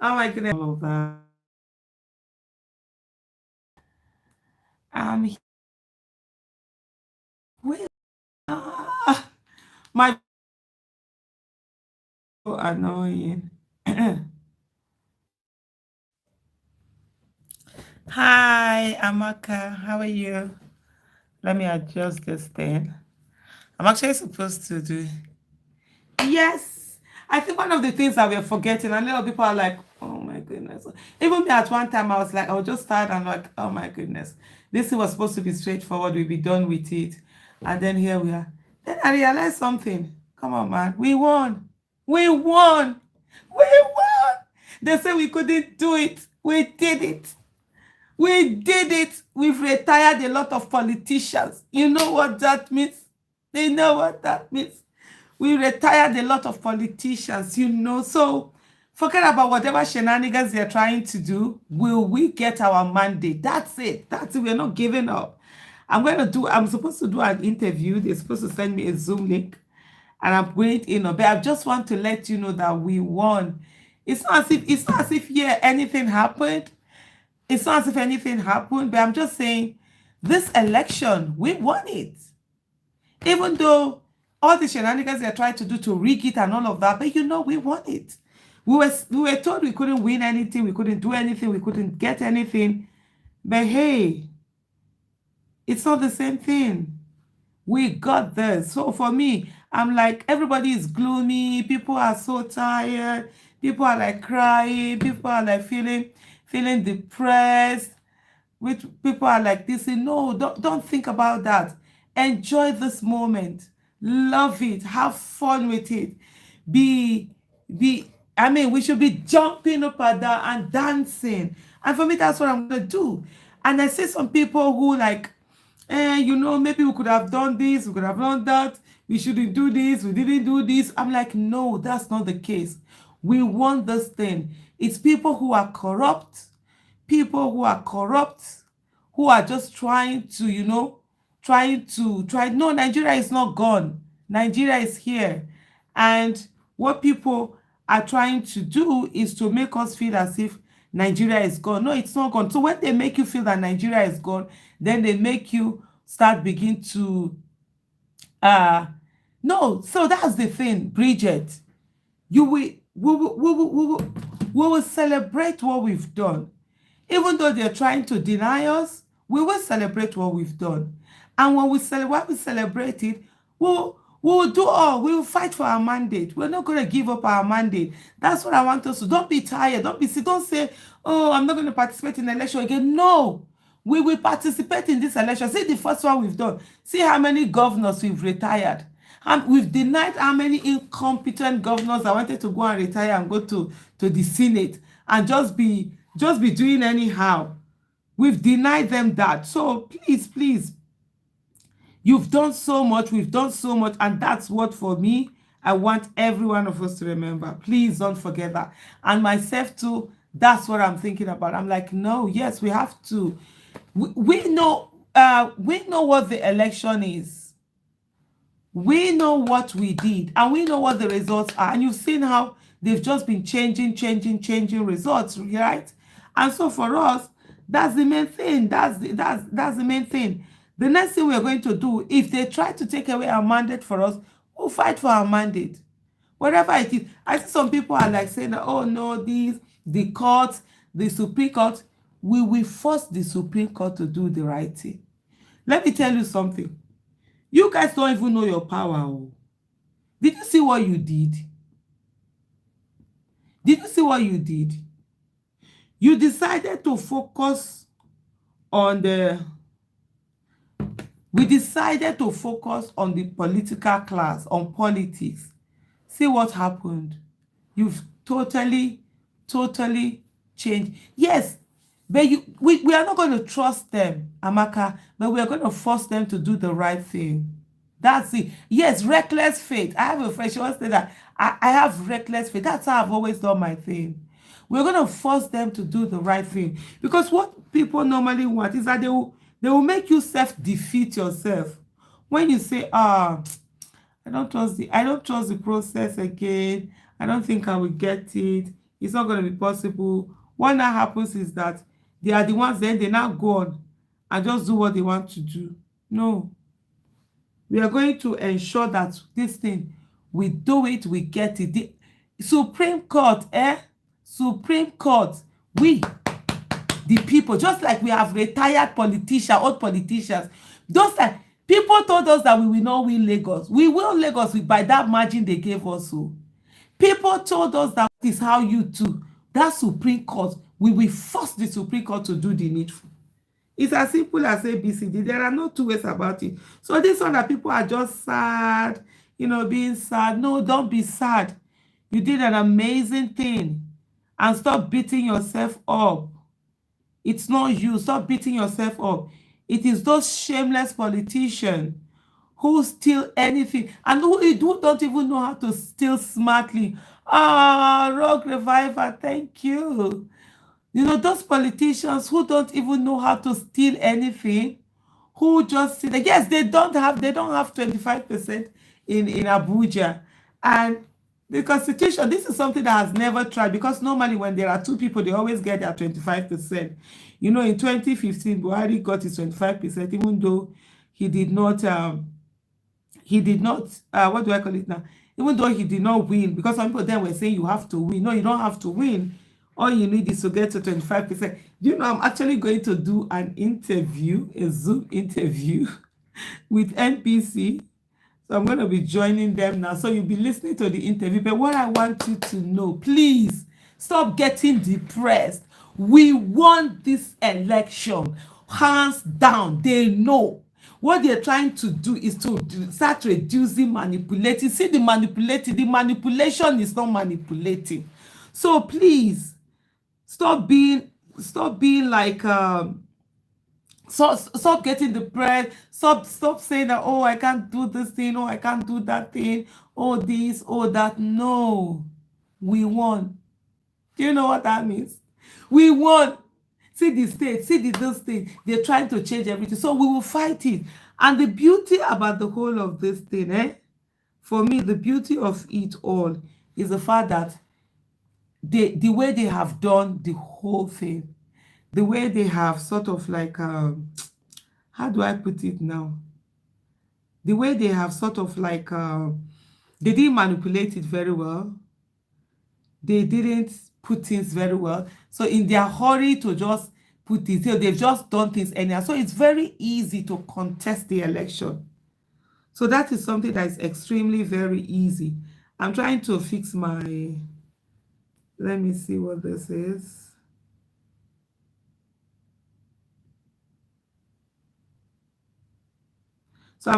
Oh my goodness, all of that. Um, wait, my so annoying. Hi, Amaka. How are you? Let me adjust this thing. I'm actually supposed to do. Yes. I think one of the things that we're forgetting, and a lot of people are like, oh my goodness. Even me at one time, I was like, I was just tired and like, oh my goodness. This thing was supposed to be straightforward. We'll be done with it. And then here we are. Then I realized something. Come on, man. We won. We won. We won. They say we couldn't do it. We did it. We did it. We've retired a lot of politicians. You know what that means? They know what that means. We retired a lot of politicians, you know. So forget about whatever shenanigans they're trying to do. Will we get our mandate? That's it. That's it. We're not giving up. I'm supposed to do an interview. They're supposed to send me a Zoom link. And I'm going in, but I just want to let you know that we won. It's not as if yeah, anything happened. It's not as if anything happened, but I'm just saying this election, we won it. Even though all the shenanigans they tried to do to rig it and all of that, but you know, we won it. We were told we couldn't win anything, we couldn't do anything, we couldn't get anything. But hey, it's not the same thing. We got this. So for me, I'm like, everybody is gloomy, people are so tired, people are like crying, people are like feeling depressed, which people are like this. No, don't think about that. Enjoy this moment, love it, have fun with it. Be be i mean we should be jumping up and down and dancing, and for me that's what I'm gonna do. And I see some people who like, maybe we could have done this, we could have done that, we shouldn't do this, we didn't do this. I'm like, no, that's not the case. We want this thing. It's people who are corrupt, who are just trying to, no, Nigeria is not gone. Nigeria is here. And what people are trying to do is to make us feel as if Nigeria is gone. No, it's not gone. So when they make you feel that Nigeria is gone, then they make you start begin to uh no. So that's the thing, Bridget. You will we will celebrate what we've done. Even though they're trying to deny us, we will celebrate what we've done. And when we celebrate it, we will do all. We will fight for our mandate. We're not going to give up our mandate. That's what I want us to. Don't be tired. Don't say, oh, I'm not going to participate in the election again. No. We will participate in this election. See the first one we've done. See how many governors we've retired. And we've denied how many incompetent governors that wanted to go and retire and go to the Senate and just be doing anyhow. We've denied them that. So please, you've done so much, we've done so much, and that's what, for me, I want every one of us to remember. Please don't forget that. And myself too, that's what I'm thinking about. I'm like, no, yes, we have to. We know what the election is. We know what we did, and we know what the results are. And you've seen how they've just been changing results, right? And so for us, that's the main thing. That's the main thing. The next thing we're going to do, if they try to take away our mandate for us, we'll fight for our mandate. Whatever it is. I see some people are like saying, that, oh no, the court, the Supreme Court, we will force the Supreme Court to do the right thing. Let me tell you something. You guys don't even know your power. Oh. Did you see what you did? Did you see what you did? You decided to focus on we decided to focus on the political class, on politics. See what happened. You've totally changed. Yes, but we are not going to trust them, Amaka, but we are going to force them to do the right thing. That's it. Yes, reckless faith. I have a friend, she always say that I have reckless faith. That's how I've always done my thing. We're going to force them to do the right thing. Because what people normally want is that they will make you self-defeat yourself. When you say, I don't trust the process again. I don't think I will get it. It's not going to be possible. What now happens is that they are the ones, then they now go on and just do what they want to do. No, we are going to ensure that this thing, we do it, we get it. The Supreme Court, Supreme Court, we, the people, just like we have retired politicians, old politicians, those that people told us that we will not win Lagos. We will Lagos by that margin they gave us. So people told us that is how you too, that Supreme Court, we will force the Supreme Court to do the needful. It's as simple as ABCD. There are no two ways about it. So this one that people are just sad, being sad. No, don't be sad. You did an amazing thing. And stop beating yourself up. It's not you. Stop beating yourself up. It is those shameless politicians who steal anything and who don't even know how to steal smartly. Rogue Reviver, thank you. Those politicians who don't even know how to steal anything, who just see that, yes, they don't have 25% in Abuja. And the constitution, this is something that has never tried, because normally when there are two people, they always get their 25%. In 2015, Buhari got his 25%, even though he did not what do I call it now, even though he did not win, because some people then were saying you have to win. No, you don't have to win. All you need is to get to 25%. I'm actually going to do an interview, a Zoom interview with NPC. So I'm going to be joining them now. So you'll be listening to the interview. But what I want you to know, please stop getting depressed. We won this election. Hands down. They know. What they're trying to do is to start reducing manipulating. See, the manipulation is not manipulating. So please stop being like stop getting depressed. Stop saying that, oh, I can't do this thing, oh, I can't do that thing, oh, this, oh, that. No, we won. Do you know what that means? We won. See the state, see those things. They're trying to change everything. So we will fight it. And the beauty about the whole of this thing, for me, the beauty of it all is the fact that the way they have done the whole thing, the way they have sort of like, how do I put it now? The way they have sort of like, they didn't manipulate it very well. They didn't put things very well. So in their hurry to just put it, they've just done things anyhow. So it's very easy to contest the election. So that is something that is extremely very easy. I'm trying to fix my, let me see what this is. So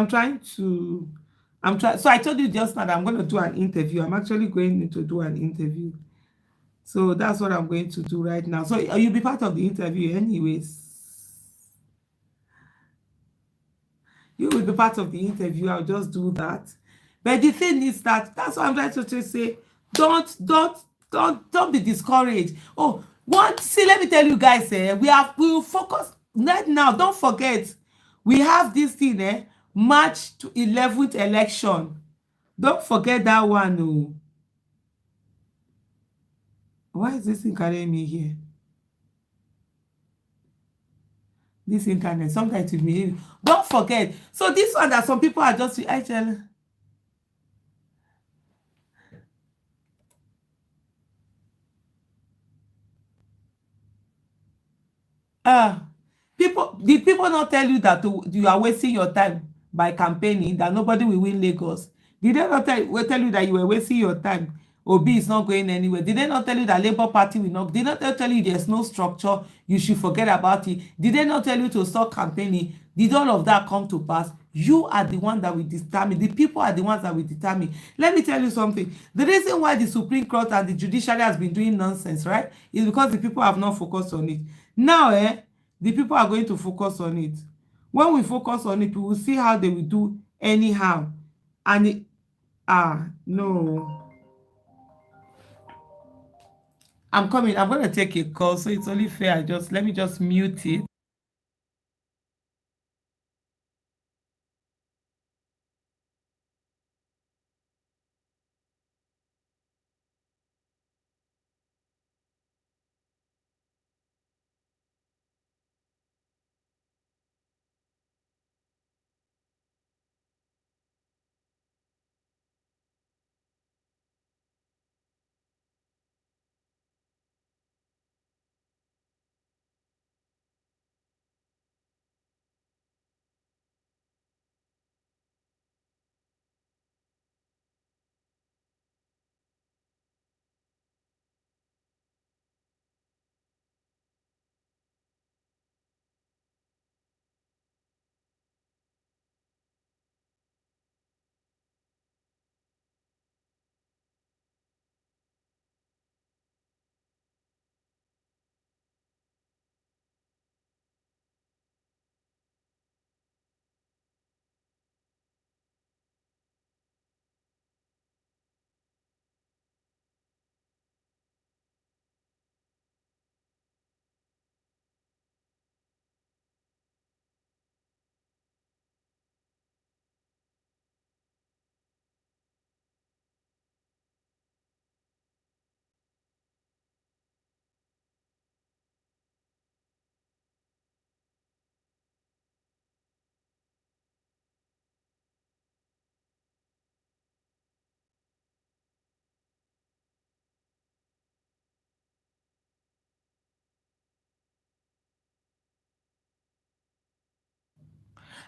so I told you just now that I'm going to do an interview. I'm actually going to do an interview. So that's what I'm going to do right now. So you'll be part of the interview anyways. You will be part of the interview. I'll just do that. But the thing is that's what I'm trying to say. Don't be discouraged. Oh, let me tell you guys, we will focus right now. Don't forget, we have this thing, March 11th election. Don't forget that one. Oh. Why is this thing carrying me here? This internet, sometimes it may. Don't forget. So this one that some people are just actually. Did people not tell you that you are wasting your time by campaigning, that nobody will win Lagos? Did they not tell you that you were wasting your time? Obi is not going anywhere. Did they not tell you that Labour Party will not? Did they not tell you there's no structure, you should forget about it? Did they not tell you to stop campaigning? Did all of that come to pass? You are the one that will determine. The people are the ones that will determine. Let me tell you something. The reason why the Supreme Court and the judiciary has been doing nonsense, right, is because the people have not focused on it. Now, the people are going to focus on it. When we focus on it, we will see how they will do anyhow. And no. I'm coming. I'm going to take a call, so it's only fair. Let me just mute it.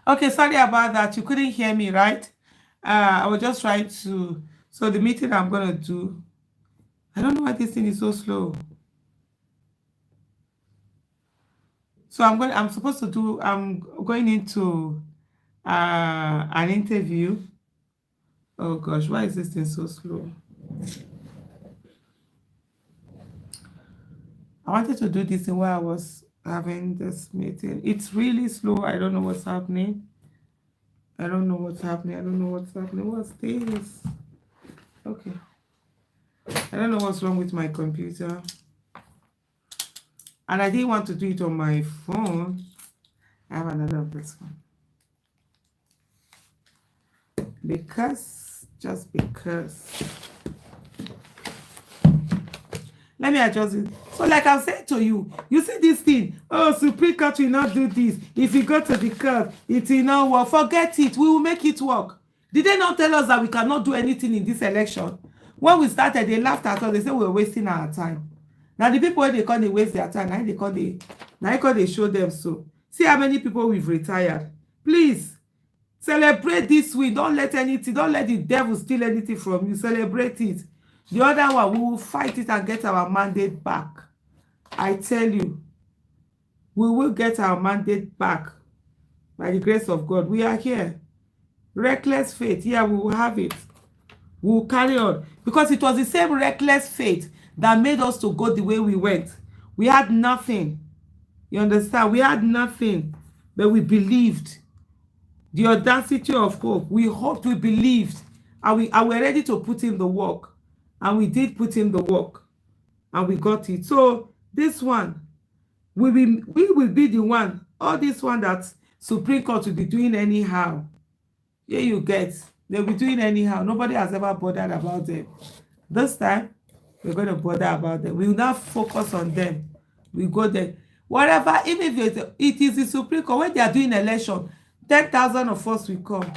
Okay, sorry about that. You couldn't hear me, right? I was just trying to. So the meeting I'm gonna do. I don't know why this thing is so slow. So I'm supposed to do. I'm going into an interview. Oh gosh, why is this thing so slow? I wanted to do this thing while I was having this meeting. It's really slow. I don't know what's happening. I don't know what's happening. I don't know what's happening. What's this? Okay. I don't know what's wrong with my computer. And I didn't want to do it on my phone. I have another of this one. Just because. Let me adjust it. So like I've said to you, you see this thing, oh, Supreme Court will not do this. If you go to the court, it will not work. Forget it. We will make it work. Did they not tell us that we cannot do anything in this election? When we started, they laughed at us. They said we were wasting our time. Now the people, they call they waste their time. Now they show them so. See how many people we've retired. Please, celebrate this win. Don't let the devil steal anything from you. Celebrate it. The other one, we will fight it and get our mandate back. I tell you, we will get our mandate back by the grace of God. We are here. Reckless faith. Yeah, we will have it. We will carry on. Because it was the same reckless faith that made us to go the way we went. We had nothing. You understand? We had nothing. But we believed. The audacity of hope. We hoped, we believed. And we were ready to put in the work. And we did put in the work. And we got it. So this one, we will be the one. All this one that Supreme Court will be doing anyhow. Yeah, you get. They'll be doing anyhow. Nobody has ever bothered about them. This time, we're going to bother about them. We will not focus on them. We go there. Whatever, even if it is the Supreme Court, when they are doing election, 10,000 of us will come.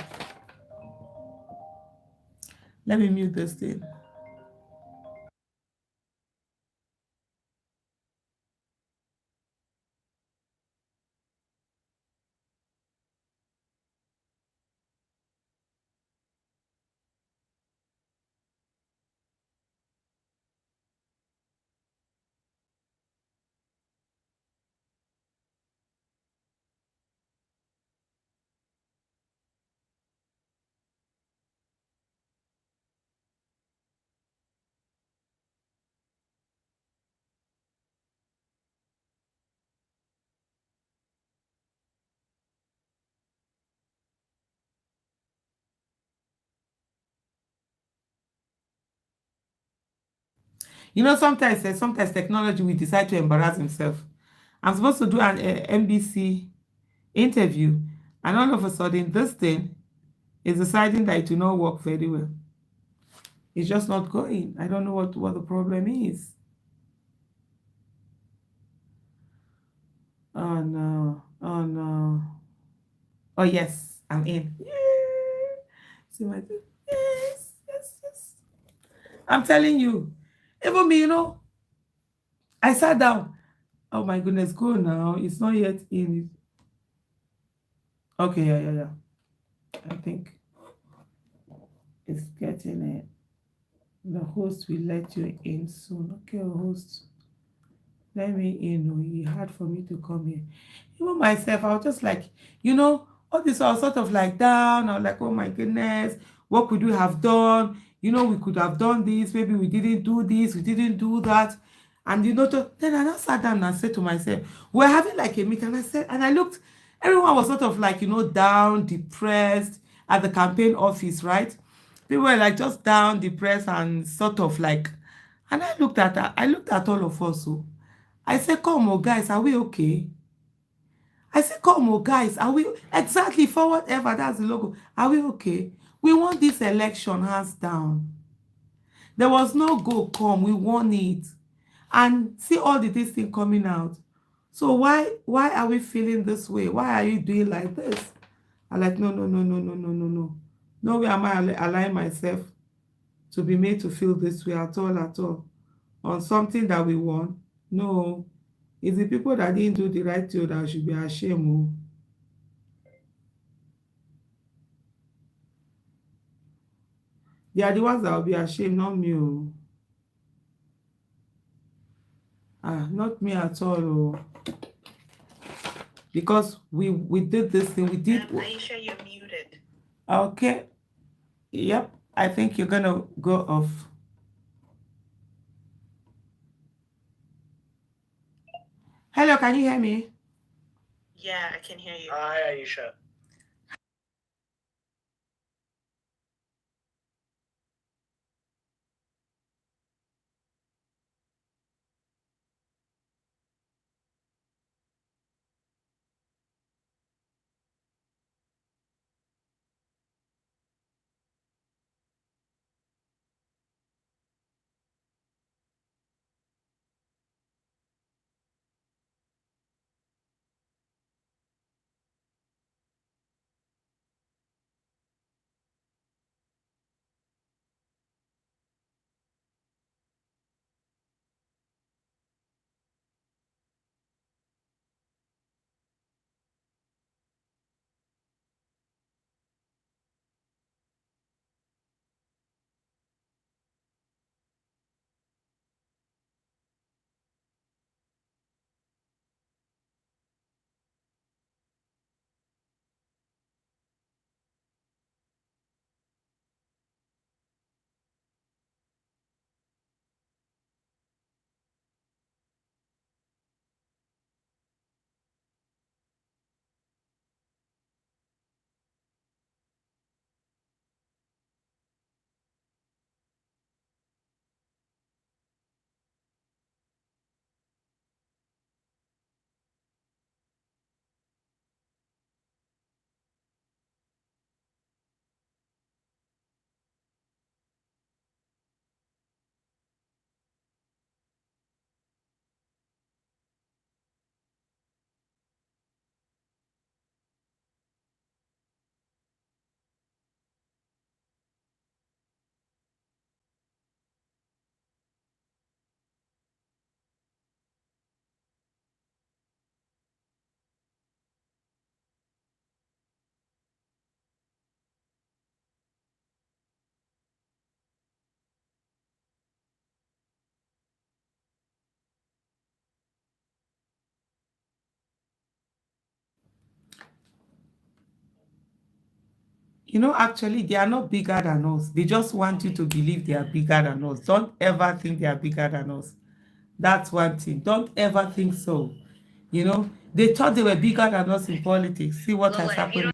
Let me mute this thing. You know, sometimes technology will decide to embarrass himself. I'm supposed to do an NBC interview, and all of a sudden, this thing is deciding that it will not work very well. It's just not going. I don't know what the problem is. Oh no. Oh no. Oh yes, I'm in. Yay! See my thing. Yes, yes, yes. I'm telling you. Even me, I sat down. Oh my goodness, go now. It's not yet in. Okay, yeah. I think it's getting it. The host will let you in soon. Okay, host. Let me in. Oh, it's hard for me to come here. Even myself, I was just like, all this I was sort of like down. I was like, oh my goodness, what could we have done? We could have done this. Maybe we didn't do this. We didn't do that. And then I just sat down and said to myself, we're having like a meeting. And I looked, everyone was sort of like, down, depressed at the campaign office, right? People were like just down, depressed, and sort of like, and I looked at all of us. So I said, come on, guys, are we okay? I said, come on, guys, are we exactly for whatever? That's the logo. Are we okay? We won this election hands down. There was no go come. We won it. And see all this thing coming out. So why are we feeling this way? Why are you doing like this? I'm like, no, no, no, no, no, no, no, no. No way am I allowing myself to be made to feel this way at all, on something that we won. No, it's the people that didn't do the right thing that should be ashamed. They are the ones that will be ashamed, not me. Oh. Not me at all. Oh. Because we did this thing. We did. Aisha, you're muted. Okay. Yep. I think you're gonna go off. Hello, can you hear me? Yeah, I can hear you. Hi, Aisha. Actually, they are not bigger than us. They just want you to believe they are bigger than us. Don't ever think they are bigger than us. That's one thing. Don't ever think so. They thought they were bigger than us in politics. See what has happened.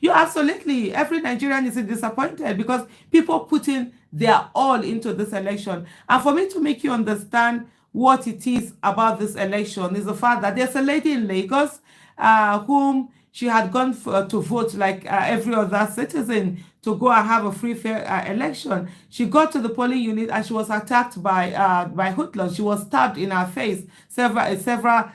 You absolutely. Every Nigerian is disappointed because people put in their all into this election. And for me to make you understand what it is about this election is the fact that there's a lady in Lagos whom she had gone to vote like every other citizen to go and have a free fair election. She got to the polling unit and she was attacked by hoodlums. She was stabbed in her face, several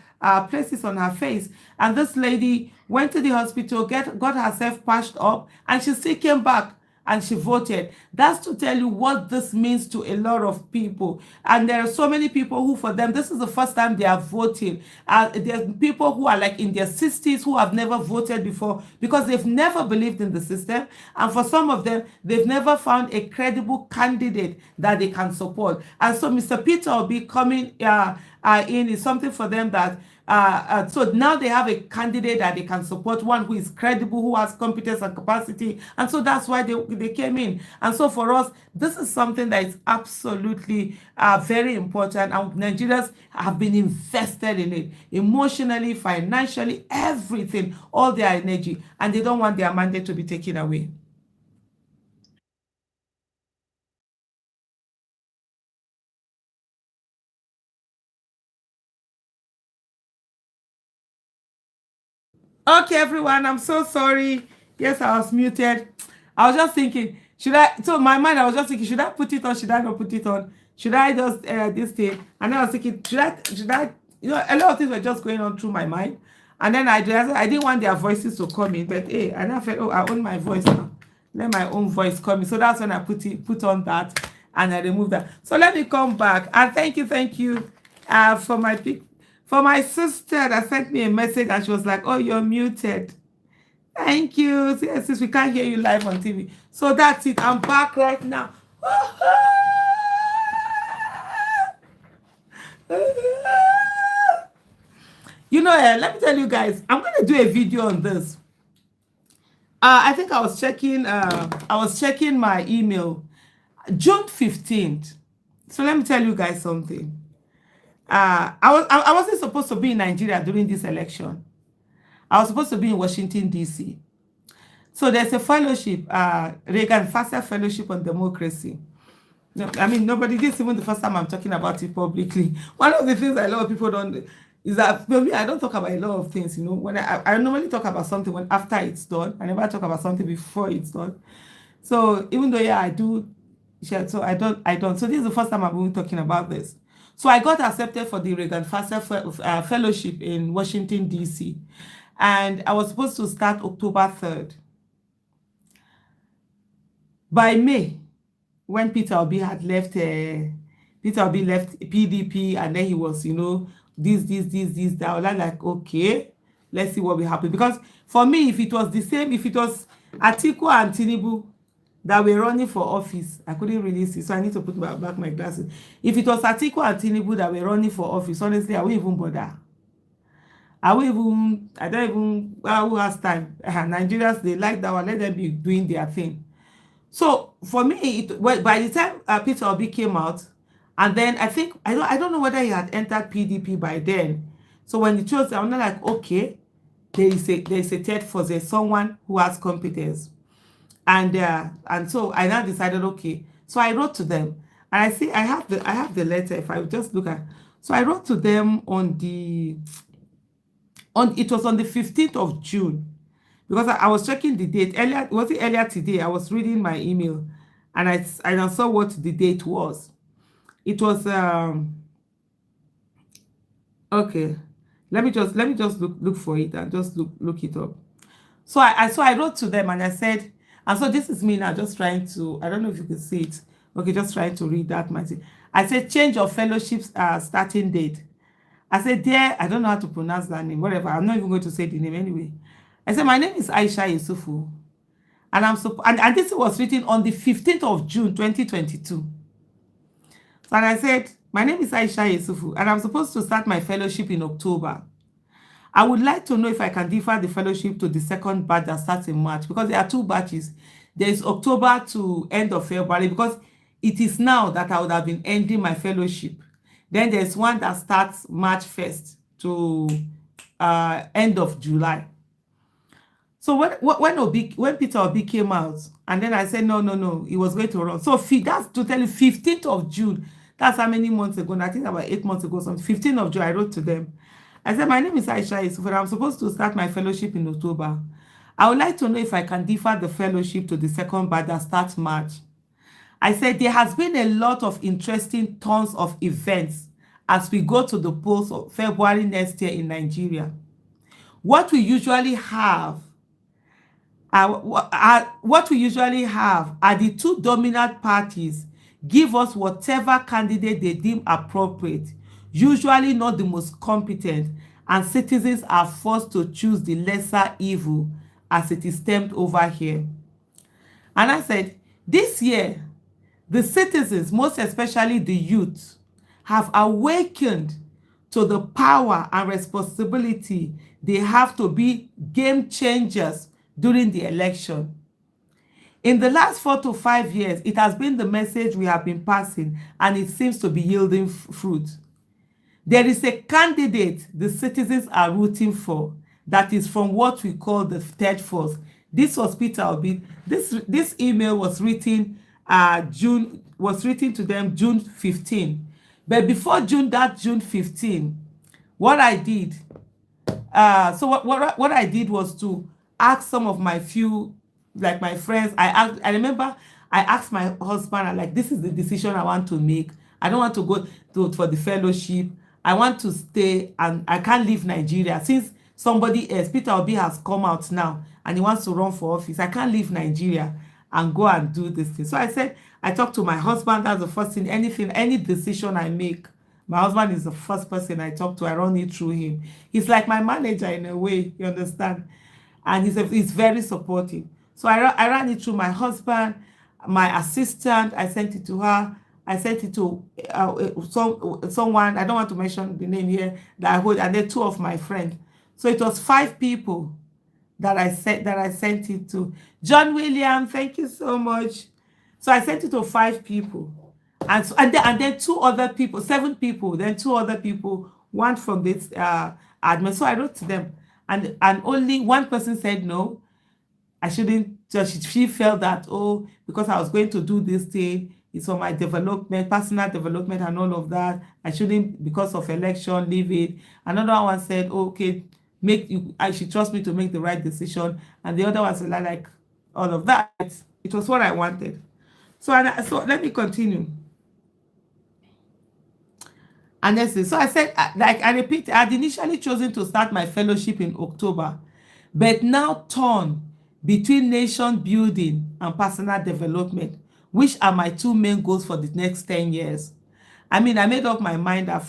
places on her face. And this lady went to the hospital, got herself patched up, and she still came back and she voted. That's to tell you what this means to a lot of people. And there are so many people who, for them, this is the first time they are voting. There's people who are like in their 60s who have never voted before because they've never believed in the system. And for some of them, they've never found a credible candidate that they can support. And so Mr. Peter will be coming in is something for them that so now they have a candidate that they can support, one who is credible, who has competence and capacity, and so that's why they came in. And so for us, this is something that is absolutely very important, and Nigerians have been invested in it emotionally, financially, everything, all their energy, and they don't want their mandate to be taken away. Okay, everyone, I'm so sorry. Yes, I was muted. I was just thinking, should I? So my mind, I was just thinking, should I put it on? Should I not put it on? Should I just this thing? And then I was thinking, should I? Should I? You know, a lot of things were just going on through my mind. And then I realized I didn't want their voices to come in, but hey, and I felt, oh, I own my voice now. Let my own voice come in. So that's when I put on that and I removed that. So let me come back and thank you, for my pic. For my sister that sent me a message and she was like, oh, you're muted. Thank you. Yes, we can't hear you live on TV. So that's it. I'm back right now. You know, let me tell you guys, I'm going to do a video on this. I think I was checking my email June 15th. So let me tell you guys something. I wasn't supposed to be in Nigeria during this election. I was supposed to be in Washington, D.C. So there's a fellowship, Reagan Foster Fellowship on Democracy. No, I mean, nobody, this is even the first time I'm talking about it publicly. One of the things a lot of people don't is that for me, I don't talk about a lot of things, you know. When I normally talk about something when after it's done. I never talk about something before it's done. So even though I do share, so I don't. So this is the first time I'm even talking about this. So I got accepted for the Reagan Foster Fellowship in Washington, D.C. And I was supposed to start October 3rd. By May, when Peter Obi had left, Peter Obi left PDP, and then he was, you know, this, that. I was like, okay, let's see what will happen. Because for me, if it was the same, if it was Atiku and Tinubu that were running for office, I couldn't really see, so I need to put back my glasses. If it was Atiku and Tinubu that were running for office, honestly, I wouldn't even bother. I don't even, well, who has time? Nigerians, they like that one, let them be doing their thing. So for me, by the time Peter Obi came out, and then I think I don't know whether he had entered PDP by then. So when he chose, I'm not like, okay, there is a third force, there's someone who has competence, and so I now decided, okay. So I wrote to them, and I see I have the letter. If I just look at, so I wrote to them it was on the 15th of June. Because I was checking the date earlier. Was it earlier today? I was reading my email, and I saw what the date was. It was okay. Let me just look for it and just look it up. So I wrote to them and I said, and so this is me now just trying to, I don't know if you can see it. Okay, just trying to read that my thing. I said change of fellowships starting date. I said, dear, I don't know how to pronounce that name, whatever. I'm not even going to say the name anyway. I said, my name is Aisha Yusufu, and and this was written on the 15th of June, 2022. So, and I said, my name is Aisha Yusufu, and I'm supposed to start my fellowship in October. I would like to know if I can defer the fellowship to the second batch that starts in March, because there are two batches. There is October to end of February, because it is now that I would have been ending my fellowship. Then there's one that starts March 1st to end of July. So when Peter Obi came out, and then I said, no, no, no, he was going to run. So that's to tell you, 15th of June, that's how many months ago, and I think about 8 months ago, some 15th of June, I wrote to them. I said, my name is Aisha Yusuf, and I'm supposed to start my fellowship in October. I would like to know if I can defer the fellowship to the second batch that starts March. I said, there has been a lot of interesting tons of events as we go to the polls of February next year in Nigeria. What we usually have what we usually have are the two dominant parties give us whatever candidate they deem appropriate, usually not the most competent, and citizens are forced to choose the lesser evil as it is termed over here. And I said, this year, the citizens, most especially the youth, have awakened to the power and responsibility they have to be game changers during the election. In the last 4 to 5 years, it has been the message we have been passing, and it seems to be yielding fruit. There is a candidate the citizens are rooting for that is from what we call the third force. This was Peter Obi. This email was written to them June 15. But before June 15, what I did, what I did was to ask some of my few, like my friends. I remember I asked my husband, I'm like, this is the decision I want to make. I don't want to go for the fellowship. I want to stay, and I can't leave Nigeria. Since somebody else, Peter Obi, has come out now and he wants to run for office, I can't leave Nigeria and go and do this thing. So I said, I talked to my husband. That's the first thing. Any decision I make, my husband is the first person I talk to. I run it through him. He's like my manager in a way, you understand? And he's very supportive. So I ran it through my husband, my assistant. I sent it to her. I sent it to someone. I don't want to mention the name here, that I hold, and then 2 of my friends. So it was 5 people that I sent it to. John William, thank you so much. So I sent it to 5 people, and then 2 other people, 7 people. Then 2 other people, one from this admin. So I wrote to them, and only one person said no. I shouldn't. She felt that, oh, because I was going to do this thing, it's for my development, personal development, and all of that, I shouldn't, because of election, leave it. Another one said, oh, okay, I should trust me to make the right decision. And the other one said, like all of that. It was what I wanted. So let me continue. And that's it. So I said, I repeat, I had initially chosen to start my fellowship in October, but now torn between nation building and personal development, which are my 2 main goals for the next 10 years. I mean, I made up my mind that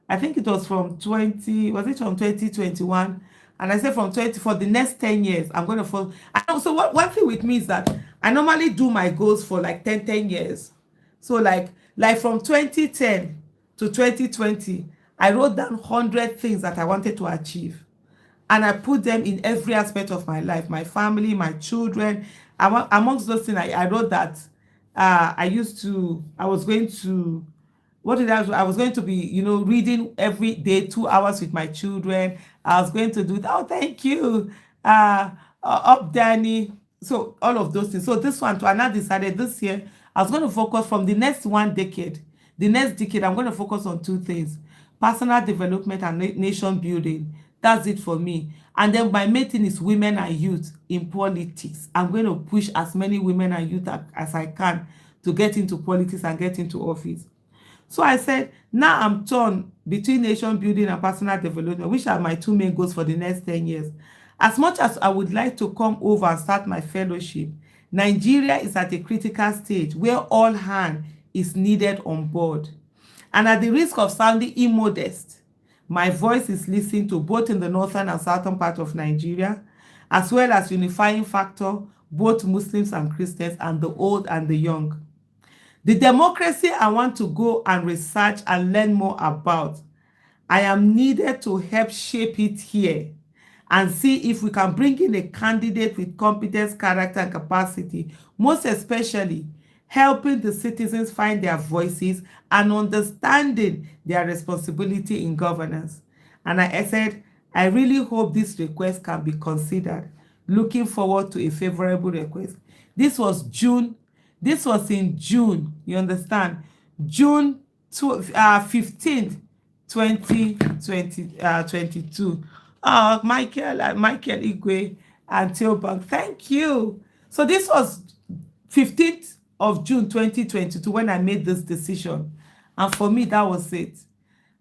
I think it was from 2021? And I said for the next 10 years, I'm going to follow. So one thing with me is that I normally do my goals for like 10 years. So like from 2010 to 2020, I wrote down 100 things that I wanted to achieve. And I put them in every aspect of my life, my family, my children. Amongst those things, I wrote that I was going to be, reading every day 2 hours with my children. I was going to do that. Oh, thank you. Up, Danny. So all of those things. So this one, I now decided this year, I was going to focus from the next 1 decade. The next decade, I'm going to focus on 2 things: personal development and nation building. That's it for me. And then my main thing is women and youth in politics. I'm going to push as many women and youth as I can to get into politics and get into office. So I said, now I'm torn between nation building and personal development, which are my 2 main goals for the next 10 years. As much as I would like to come over and start my fellowship, Nigeria is at a critical stage where all hands is needed on board. And at the risk of sounding immodest, my voice is listened to both in the northern and southern part of Nigeria, as well as unifying factor, both Muslims and Christians, and the old and the young. The democracy I want to go and research and learn more about, I am needed to help shape it here and see if we can bring in a candidate with competence, character, and capacity, most especially helping the citizens find their voices and understanding their responsibility in governance. And I said, I really hope this request can be considered. looking forward to a favorable request. This was June. This was in June. You understand? June 15th, 2022. Michael Igwe and Theobald, thank you. So this was 15th of June 2022 when I made this decision. And for me, that was it.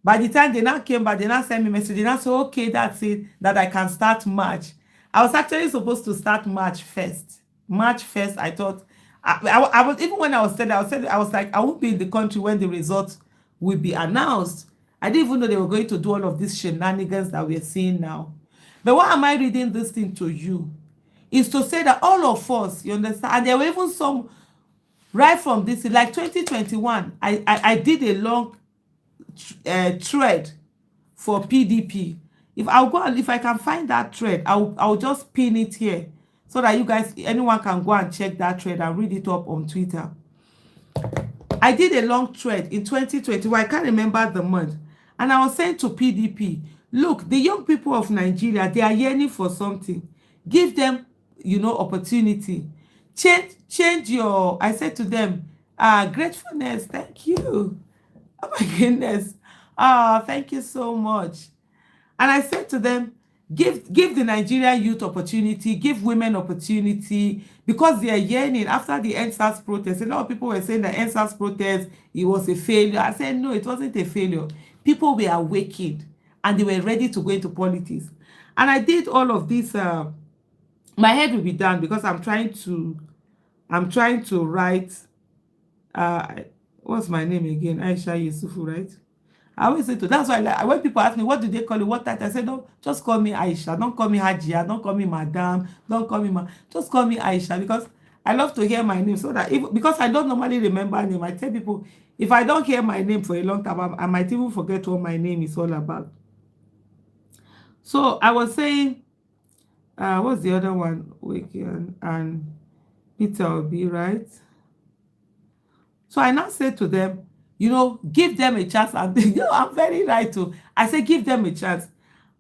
By the time they now came back, they now sent me message. They now say, okay, that's it, that I can start March. I was actually supposed to start March 1st. March 1st, I thought, I was, even when I was telling, I was like, I won't be in the country when the results will be announced. I didn't even know they were going to do all of these shenanigans that we're seeing now. But why am I reading this thing to you? Is to say that all of us, you understand, and there were even some right from this, like 2021, I did a long thread for PDP. If I'll go and if I can find that thread, I'll just pin it here so that you guys, anyone can go and check that thread and read it up on Twitter. I did a long thread in 2021. I can't remember the month. And I was saying to PDP, look, the young people of Nigeria, they are yearning for something. Give them, opportunity. Change your, I said to them, gratefulness, thank you. Oh my goodness. Thank you so much. And I said to them, give the Nigerian youth opportunity, give women opportunity, because they are yearning. After the NSAS protest, a lot of people were saying that NSAS protest, it was a failure. I said, no, it wasn't a failure. People were awakened and they were ready to go into politics. And I did all of this. My head will be down because I'm trying to write, what's my name again? Aisha Yusufu, right? I always say to, that's why like, when people ask me, what do they call you? What title? I say, no, just call me Aisha. Don't call me Hajia. Don't call me Madam. Don't call me just call me Aisha, because I love to hear my name, so that because I don't normally remember name, I tell people, if I don't hear my name for a long time, I might even forget what my name is all about. So I was saying, what's the other one? Wicked and Peter will be right. So I now said to them, give them a chance. And I'm very right to. I said, give them a chance.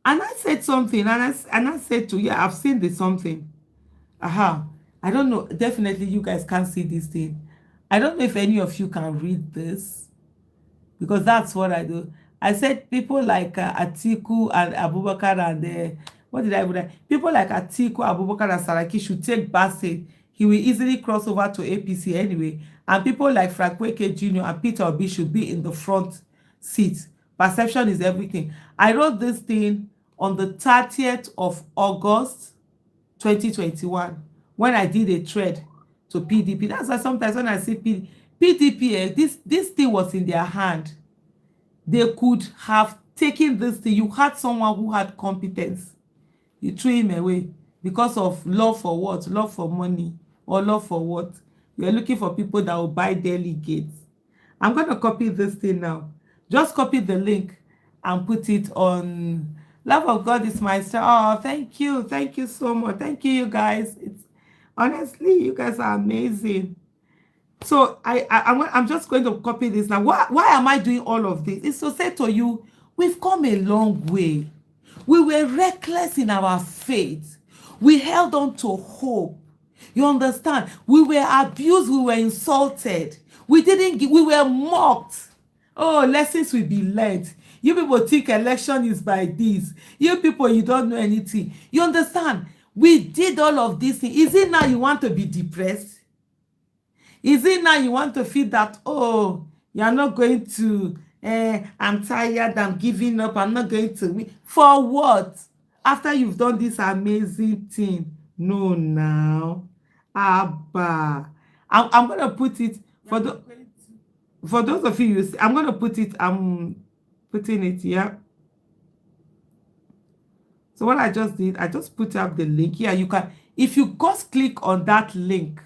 And I said something, and I said to, yeah, I've seen the something. Aha. I don't know. Definitely you guys can't see this thing. I don't know if any of you can read this, because that's what I do. I said people like Atiku and Abubakar and what did I put? People like Atiku, Abubakar and Saraki should take Bassett. He will easily cross over to APC anyway. And people like Frank Weke Jr. and Peter Obi should be in the front seat. Perception is everything. I wrote this thing on the 30th of August 2021 when I did a thread to PDP. That's why sometimes when I see PDP, this thing was in their hand. They could have taken this thing. You had someone who had competence. You threw him away because of love for what? Love for money, or love for what? You're looking for people that will buy delegates. I'm going to copy this thing now. Just copy the link and put it on. Love of God is my star. Oh, thank you. Thank you so much. Thank you, you guys. Honestly, you guys are amazing. So I'm just going to copy this now. Why am I doing all of this? It's to say to you, we've come a long way. We were reckless in our faith. We held on to hope. You understand? We were abused. We were insulted. We were mocked. Oh, lessons will be learned. You people think election is by this. You people, you don't know anything. You understand? We did all of these things. Is it now you want to be depressed? Is it now you want to feel that, oh, you're not going to, I'm tired, I'm giving up, I'm not going to win? For what? After you've done this amazing thing. No, now. Abba. I'm going to put it, for those of you, I'm going to put it, I'm putting it here. So what I just did, I just put up the link here. You can, if you just click on that link,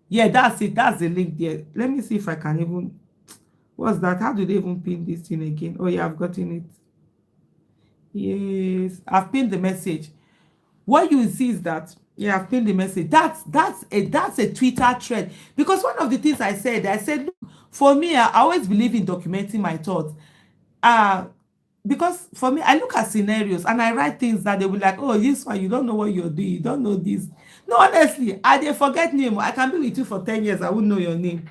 yeah, that's it. That's the link there. Let me see if I can even. What's that? How do they even pin this thing again? Oh, yeah, I've gotten it. Yes, I've pinned the message. What you will see is that, yeah, I've pinned the message. That's a Twitter thread. Because one of the things I said, look, for me, I always believe in documenting my thoughts. because for me, I look at scenarios and I write things that they will like, oh, this one, you don't know what you're doing, you don't know this. No, honestly, I dey forget name. I can be with you for 10 years, I won't know your name.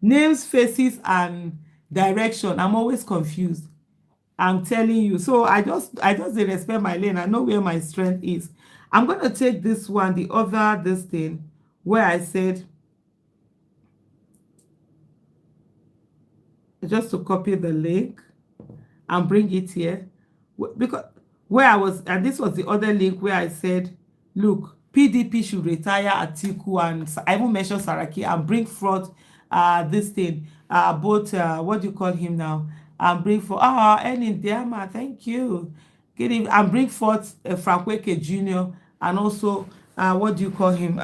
Names, faces, and direction. I'm always confused. I'm telling you. So I just dey respect my lane. I know where my strength is. I'm gonna take this one, the other this thing, where I said, just to copy the link and bring it here. Because where I was, and this was the other link where I said, look, PDP should retire Atiku, and I even mentioned Saraki, and bring forth this thing, both what do you call him now, and bring for Enin Diama, thank you, get him, and bring forth Frank Weke Jr., and also what do you call him,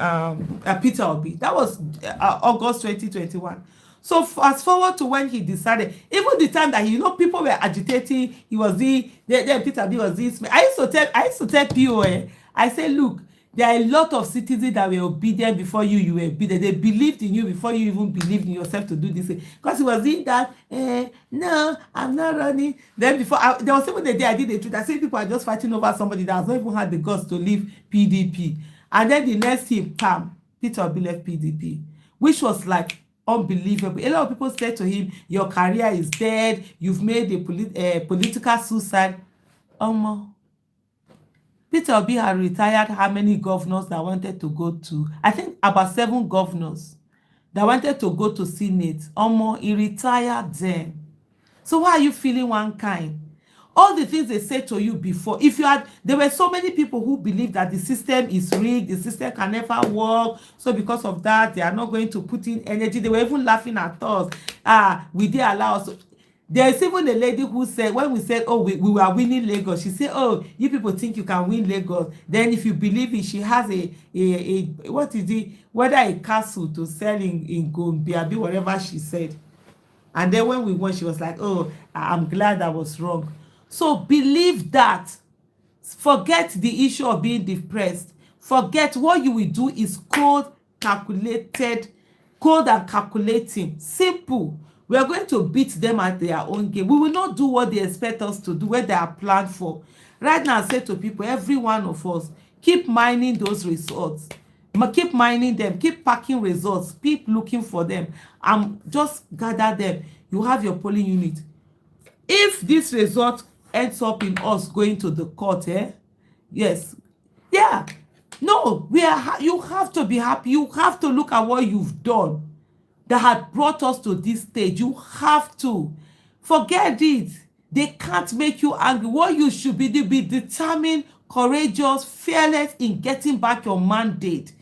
Peter Obi. That was August 2021. So fast forward to when he decided, even the time that people were agitating, he was then Peter B was this. I used to tell POA, I said, look, there are a lot of citizens that were obedient before you were obedient. They believed in you before you even believed in yourself to do this thing. Because he was doing that, no, I'm not running. Then before, there was even the day I did the truth. I said people are just fighting over somebody that has not even had the guts to leave PDP. And then the next thing, bam, Peter Obi left PDP, which was like, unbelievable. A lot of people said to him, your career is dead, you've made a political suicide. Peter Obi had retired how many governors that wanted to go to, I think about 7 governors that wanted to go to Senate. He retired then. So why are you feeling one kind? All the things they said to you before, there were so many people who believe that the system is rigged, the system can never work, so because of that they are not going to put in energy. They were even laughing at us. We did allow us. There's even a lady who said, when we said, oh, we were winning Lagos, she said, oh, you people think you can win Lagos, then if you believe it, she has a what is it, whether a castle to sell in Gombe, whatever she said. And then when we won, she was like, oh, I'm glad I was wrong. So believe that. Forget the issue of being depressed. Forget. What you will do is cold and calculating. Simple. We are going to beat them at their own game. We will not do what they expect us to do, what they are planned for. Right now, I say to people, every one of us, keep mining those results. Keep mining them, keep packing results, keep looking for them, and just gather them. You have your polling unit. If this result ends up in us going to the court, yes, yeah, no, you have to be happy. You have to look at what you've done that had brought us to this stage. You have to forget it. They can't make you angry. What you should be determined, courageous, fearless in getting back your mandate.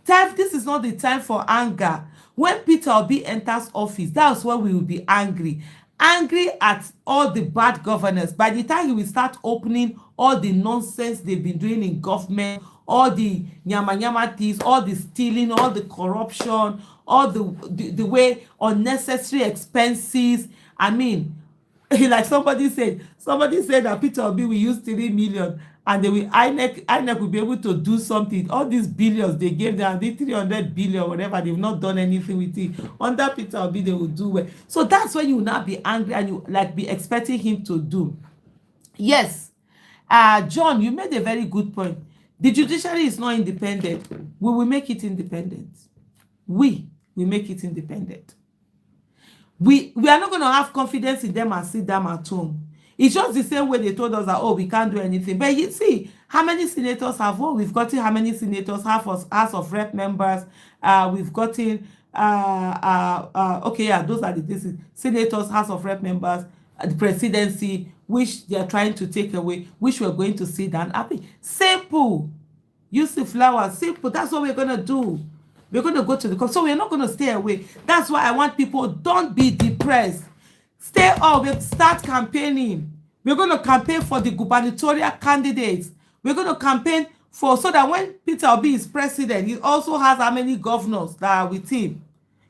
This is not the time for anger. When Peter Obi enters office, that's when we will be angry at all the bad governors. By the time he will start opening all the nonsense they've been doing in government, all the nyama things, all the stealing, all the corruption, all the way unnecessary expenses. I mean, like somebody said that Peter Obi will use 3 million and they will INEC will be able to do something. All these billions they gave them, the 300 billion, whatever, they've not done anything with it. Under Peter Obi, they will do well. So that's when you will not be angry and you be expecting him to do. Yes, John, you made a very good point. The judiciary is not independent. We will make it independent. We make it independent. We are not going to have confidence in them and sit them at home. It's just the same way they told us that, oh, we can't do anything. But you see, how many senators have won? We've gotten how many senators, House of Rep members. We've gotten, okay, yeah, those are the senators, House of Rep members, the presidency, which they are trying to take away, which we're going to sit down happy. Simple. Use the flowers. Simple. That's what we're going to do. We're going to go to the court. So we're not going to stay away. That's why I want people, don't be depressed. Stay up. We'll start campaigning. We're going to campaign for the gubernatorial candidates. We're going to campaign so that when Peter Obi is president, he also has how many governors that are with him.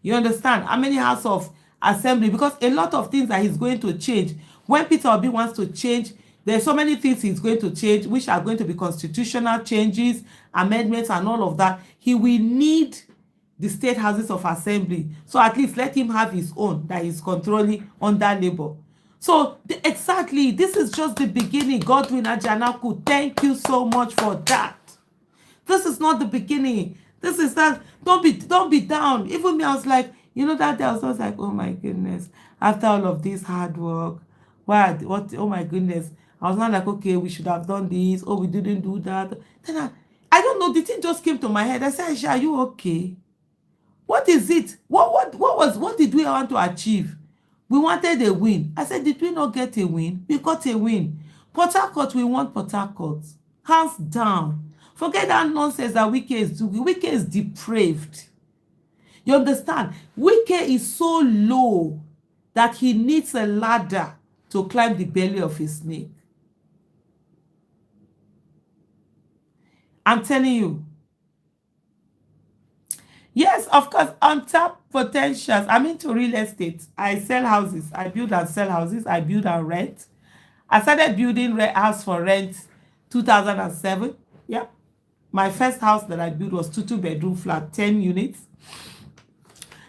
You understand? How many House of Assembly? Because a lot of things that he's going to change. When Peter Obi wants to change, there's so many things he's going to change, which are going to be constitutional changes, amendments, and all of that. He will need the state houses of assembly. So at least let him have his own that he's controlling under Labour. So exactly, this is just the beginning. Godwin Ajanaku, thank you so much for that. This is not the beginning. This is that. Don't be down. Even me, I was like, that day I was just like, oh my goodness. After all of this hard work, what? Oh my goodness. I was not like, okay, we should have done this. Oh, we didn't do that. Then I don't know. The thing just came to my head. I said, Aisha, are you okay? What is it? What did we want to achieve? We wanted a win. I said, did we not get a win? We got a win. Port Harcourt, we want Port Harcourt. Hands down. Forget that nonsense that Wike is doing. Wike is depraved. You understand? Wike is so low that he needs a ladder to climb the belly of his snake. I'm telling you. Yes, of course, untapped potentials. I'm into real estate. I sell houses. I build and sell houses. I build and rent. I started building house for rent 2007. Yeah. My first house that I built was two-bedroom flat, 10 units.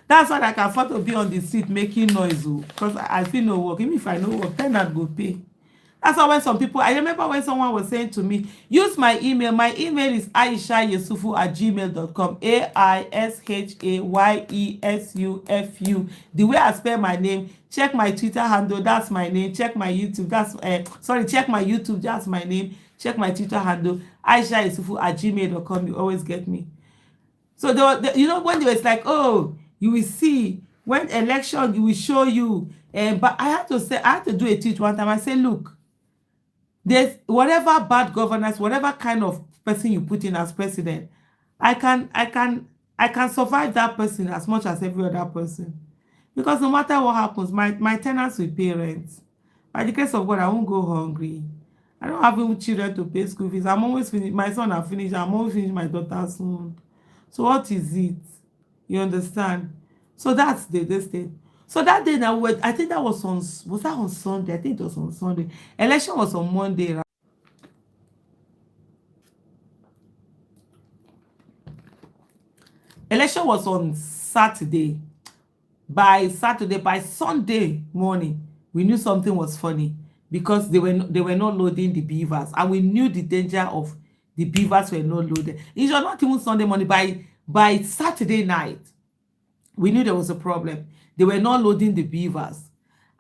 That's why I can afford to be on the street making noise, because I feel no work. Even if I know work, tenant go pay. That's why when some people, I remember when someone was saying to me, use my email. My email is aishayesufu@gmail.com. AISHAYESUFU. The way I spell my name, check my Twitter handle, that's my name. Check my YouTube, check my YouTube, that's my name. Check my Twitter handle, aishayesufu@gmail.com. You always get me. So when they was like, oh, you will see when election, you will show you. But I had to do a tweet one time. I say, look, there's whatever bad governance, whatever kind of person you put in as president, I can survive that person as much as every other person. Because no matter what happens, my tenants will pay rent. By the grace of God, I won't go hungry. I don't have even children to pay school fees. I'm always finished. My son have finished. I'm always finished my daughter soon. So what is it? You understand? So that's this thing. So that day now, I think that was that on Sunday? I think it was on Sunday. Election was on Monday, right? Election was on Saturday. By Sunday morning, we knew something was funny because they were not loading the beavers, and we knew the danger of the beavers were not loaded. It was not even Sunday morning. By Saturday night, we knew there was a problem. They were not loading the beavers,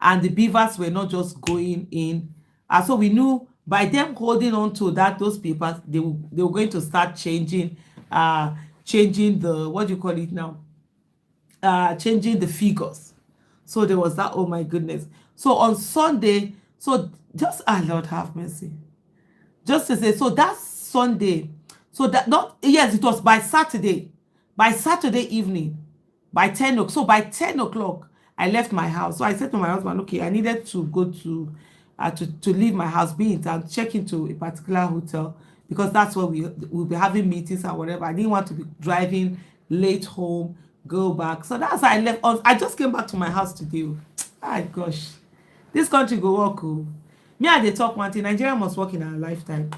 and the beavers were not just going in. And so we knew by them holding on to those papers, they were going to start changing the, what do you call it now? Changing the figures. So there was that. Oh my goodness. So on Sunday, so just Lord have mercy. Just to say, so that Sunday, so that not yes, it was by Saturday evening, by 10 o'clock. So by 10 o'clock, I left my house. So I said to my husband, okay, I needed to go to leave my house, be in town, check into a particular hotel, because that's where we'll be having meetings or whatever. I didn't want to be driving late home, go back. So that's how I left. I just came back to my house today. Ah, gosh, this country go work. Me and they talk one thing. Nigeria must work in our lifetime.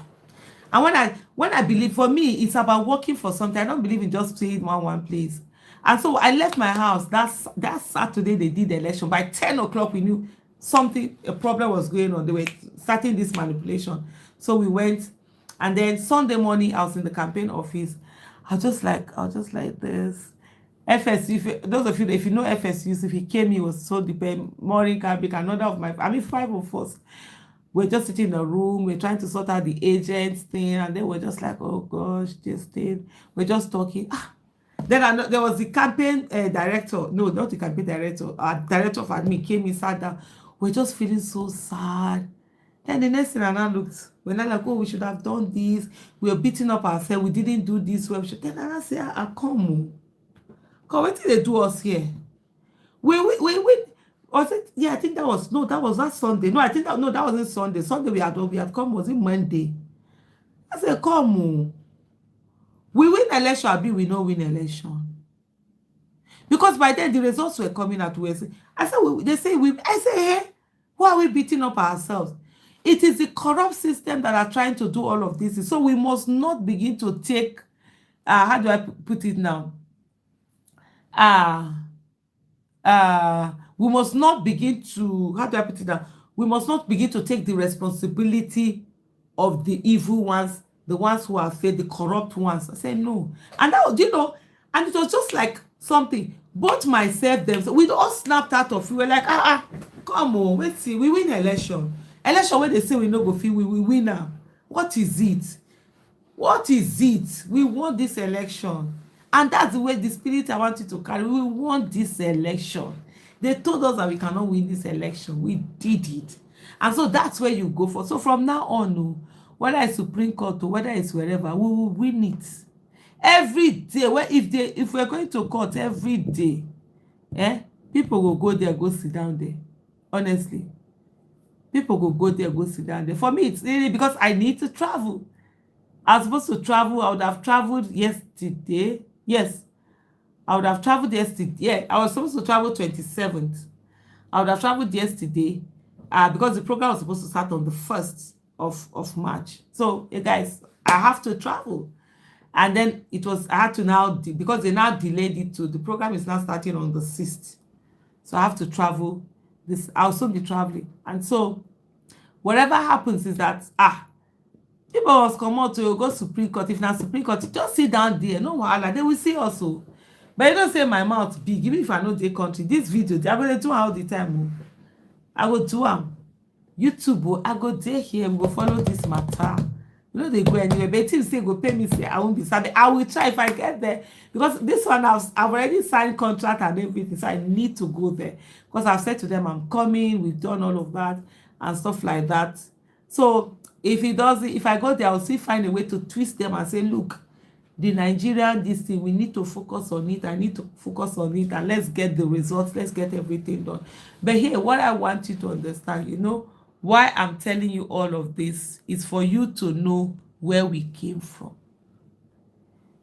And when I believe, for me, it's about working for something. I don't believe in just staying one place. And so I left my house. That Saturday they did the election. By 10 o'clock, we knew a problem was going on. They were starting this manipulation. So we went, and then Sunday morning, I was in the campaign office. I was just like this. FSU, those of you, if you know FSU, if he came, he was so dependent. Maureen Kabik, another of my, 5 of us. We're just sitting in a room, we're trying to sort out the agents thing, and then we're just like, oh gosh, this thing. We're just talking. Then there was the campaign director, no, not the campaign director, director of admin came in, sat down. We're just feeling so sad. Then the next thing I now looked, we're not like, oh, we should have done this. We were beating up ourselves. We didn't do this. Then I say, come. What did they do us here? We was it? Yeah, I think that was that Sunday. No, I think that wasn't Sunday. Sunday we had come. Was it Monday? I said, come. We win election, Abi, we no win election. Because by then the results were coming out. I said, they say I say, hey, why are we beating up ourselves? It is the corrupt system that are trying to do all of this. So we must not begin to take, how do I put it now? We must not begin to, how do I put it down? we must not begin to take the responsibility of the evil ones, the ones who are failed, the corrupt ones. I said no. And that was, and it was just like something. Both myself, them, so we all snapped out of it. We were like, come on, wait, see, we win election. Election where they say we no go feel, we win now. What is it? What is it? We won this election. And that's the way the spirit I want you to carry. We won this election. They told us that we cannot win this election. We did it. And so that's where you go for. So from now on, whether it's Supreme Court or whether it's wherever, we will win it. Every day, if we're going to court every day, people will go there, go sit down there. Honestly. People will go there, go sit down there. For me, it's really because I need to travel. I was supposed to travel. I would have traveled yesterday. Yes, I would have traveled yesterday. Yeah, I was supposed to travel 27th. I would have traveled yesterday because the program was supposed to start on the 1st of March. So, guys, I have to travel. And then I had to now, because they now delayed it to, the program is now starting on the 6th. So I have to travel. I'll soon be traveling. And so, whatever happens is that, people must come out to go Supreme Court. If not Supreme Court, just sit down there. No wahala. They will see also. But you don't say my mouth big. Even if I know the country, this video, I'm going to do all the time. I will do them. YouTube, I go there here. We will follow this matter. You know they go anywhere. But if say go pay me, say I won't be sad. I will try if I get there. Because this one, I've already signed contract and everything. So I need to go there. Because I've said to them, I'm coming. We've done all of that and stuff like that. So if I go there, I'll still find a way to twist them and say, look, the Nigerian, this thing, we need to focus on it. I need to focus on it and let's get the results. Let's get everything done. But here, what I want you to understand, why I'm telling you all of this is for you to know where we came from.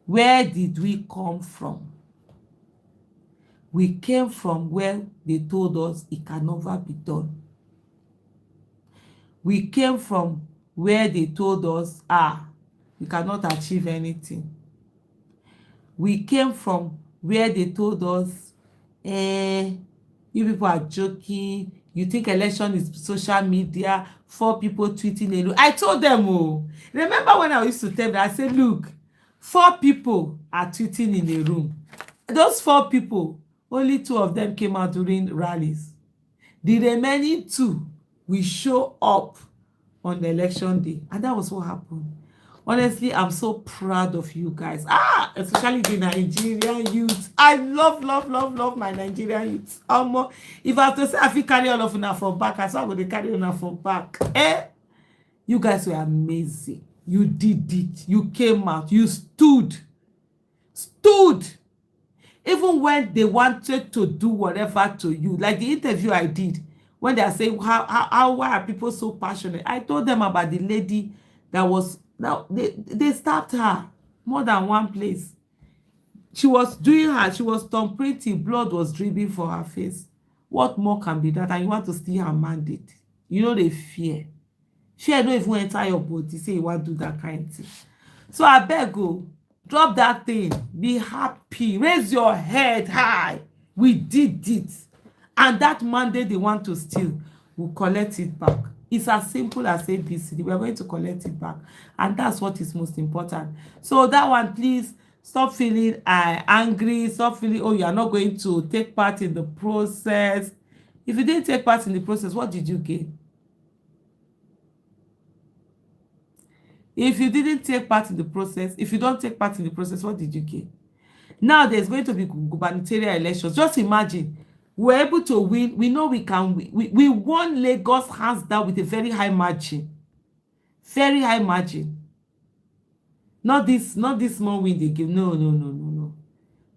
Where did we come from? We came from where they told us it can never be done. We came from where they told us, we cannot achieve anything. We came from where they told us, you people are joking. You think election is social media, 4 people tweeting alone. I told them, remember when I used to tell them, I said, look, 4 people are tweeting in a room. Those 4 people, only 2 of them came out during rallies. The remaining 2 will show up on the election day. And that was what happened. Honestly, I'm so proud of you guys. Especially the Nigerian youth. I love my Nigerian youth. If I have to say I feel carry all of you from back, I saw I'm going to carry you from back. You guys were amazing. You did it. You came out. You stood. Even when they wanted to do whatever to you, like the interview I did, when they are saying why are people so passionate, I told them about the lady that was, now they stabbed her more than one place. She was turn pretty, blood was dripping for her face. What more can be that? And you want to steal her mandate? They fear don't even enter your body, say you want to do that kind of thing. So I beg you, drop that thing, be happy, raise your head high. We did it. And that mandate they want to steal, we'll collect it back. It's as simple as ABCD. We're going to collect it back. And that's what is most important. So that one, please stop feeling angry. Stop feeling, you are not going to take part in the process. If you didn't take part in the process, what did you gain? If you didn't take part in the process, if you don't take part in the process, what did you gain? Now there's going to be gubernatorial elections. Just imagine. We're able to win. We know we can win. We won Lagos hands down with a very high margin. Very high margin. Not this small win they give. No.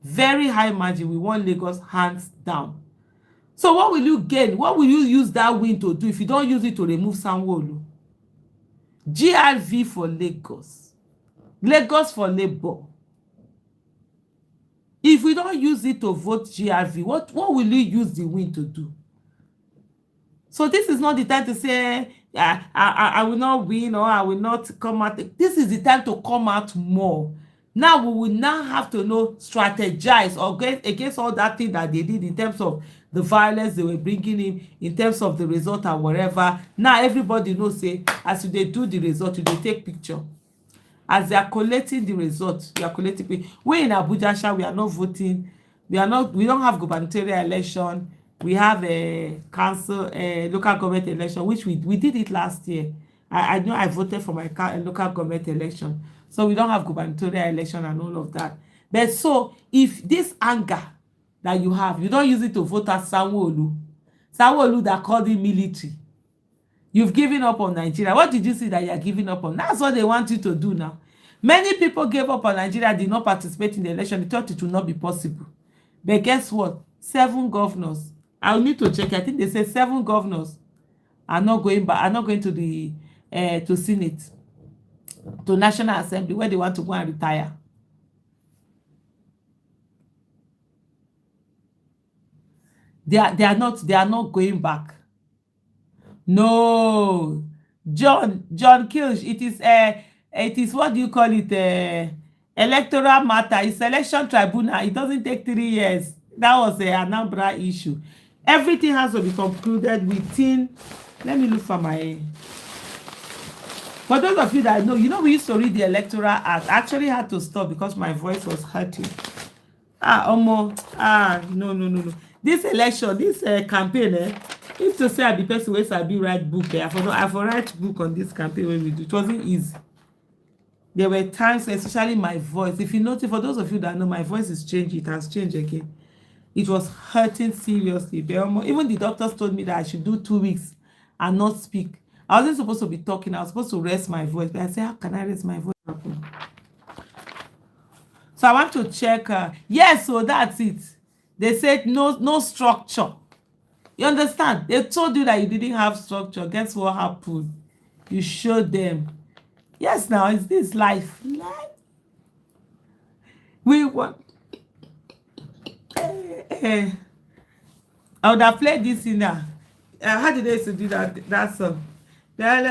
Very high margin. We won Lagos hands down. So what will you gain? What will you use that win to do if you don't use it to remove Sanwo-Olu? GRV for Lagos. Lagos for Labour. If we don't use it to vote GRV, what will you use the win to do? So this is not the time to say, I will not win or I will not come out. This is the time to come out more. Now we will now have to know strategize against all that thing that they did in terms of the violence they were bringing in terms of the result and whatever. Now everybody knows say as they do the result, you dey take picture. As they are collecting the results, you are collecting. We in Abuja, sha, we are not voting. We don't have gubernatorial election. We have a council, local government election, which we did it last year. I know I voted for my local government election. So we don't have gubernatorial election and all of that. But so if this anger that you don't use it to vote as Sanwo-Olu that called it military. You've given up on Nigeria. What did you see that you're giving up on? That's what they want you to do now. Many people gave up on Nigeria, did not participate in the election. They thought it would not be possible. But guess what? 7 governors. I'll need to check. I think they say 7 governors are not going back, are not going to the to Senate, to National Assembly, where they want to go and retire. They are not going back. No, John Kilsh, it is what do you call it, electoral matter. It's election tribunal. It doesn't take 3 years. That was a Anambra issue. Everything has to be concluded within. Let me look for my. For those of you that know, we used to read the electoral act. I actually had to stop because my voice was hurting. No. This election, this campaign, if to say I be person wey sabi write book, I for write book on this campaign wey we do. It wasn't easy. There were times, especially my voice. If you notice, for those of you that know, my voice is changing. It has changed again. It was hurting seriously. Even the doctors told me that I should do 2 weeks and not speak. I wasn't supposed to be talking. I was supposed to rest my voice. But I said, how can I rest my voice? So I want to check. Yes, so that's it. They said no structure. You understand? They told you that you didn't have structure. Guess what happened? You showed them. Yes, now it's this life. We want. I would have played this in there. How did they used to do that song? Hey,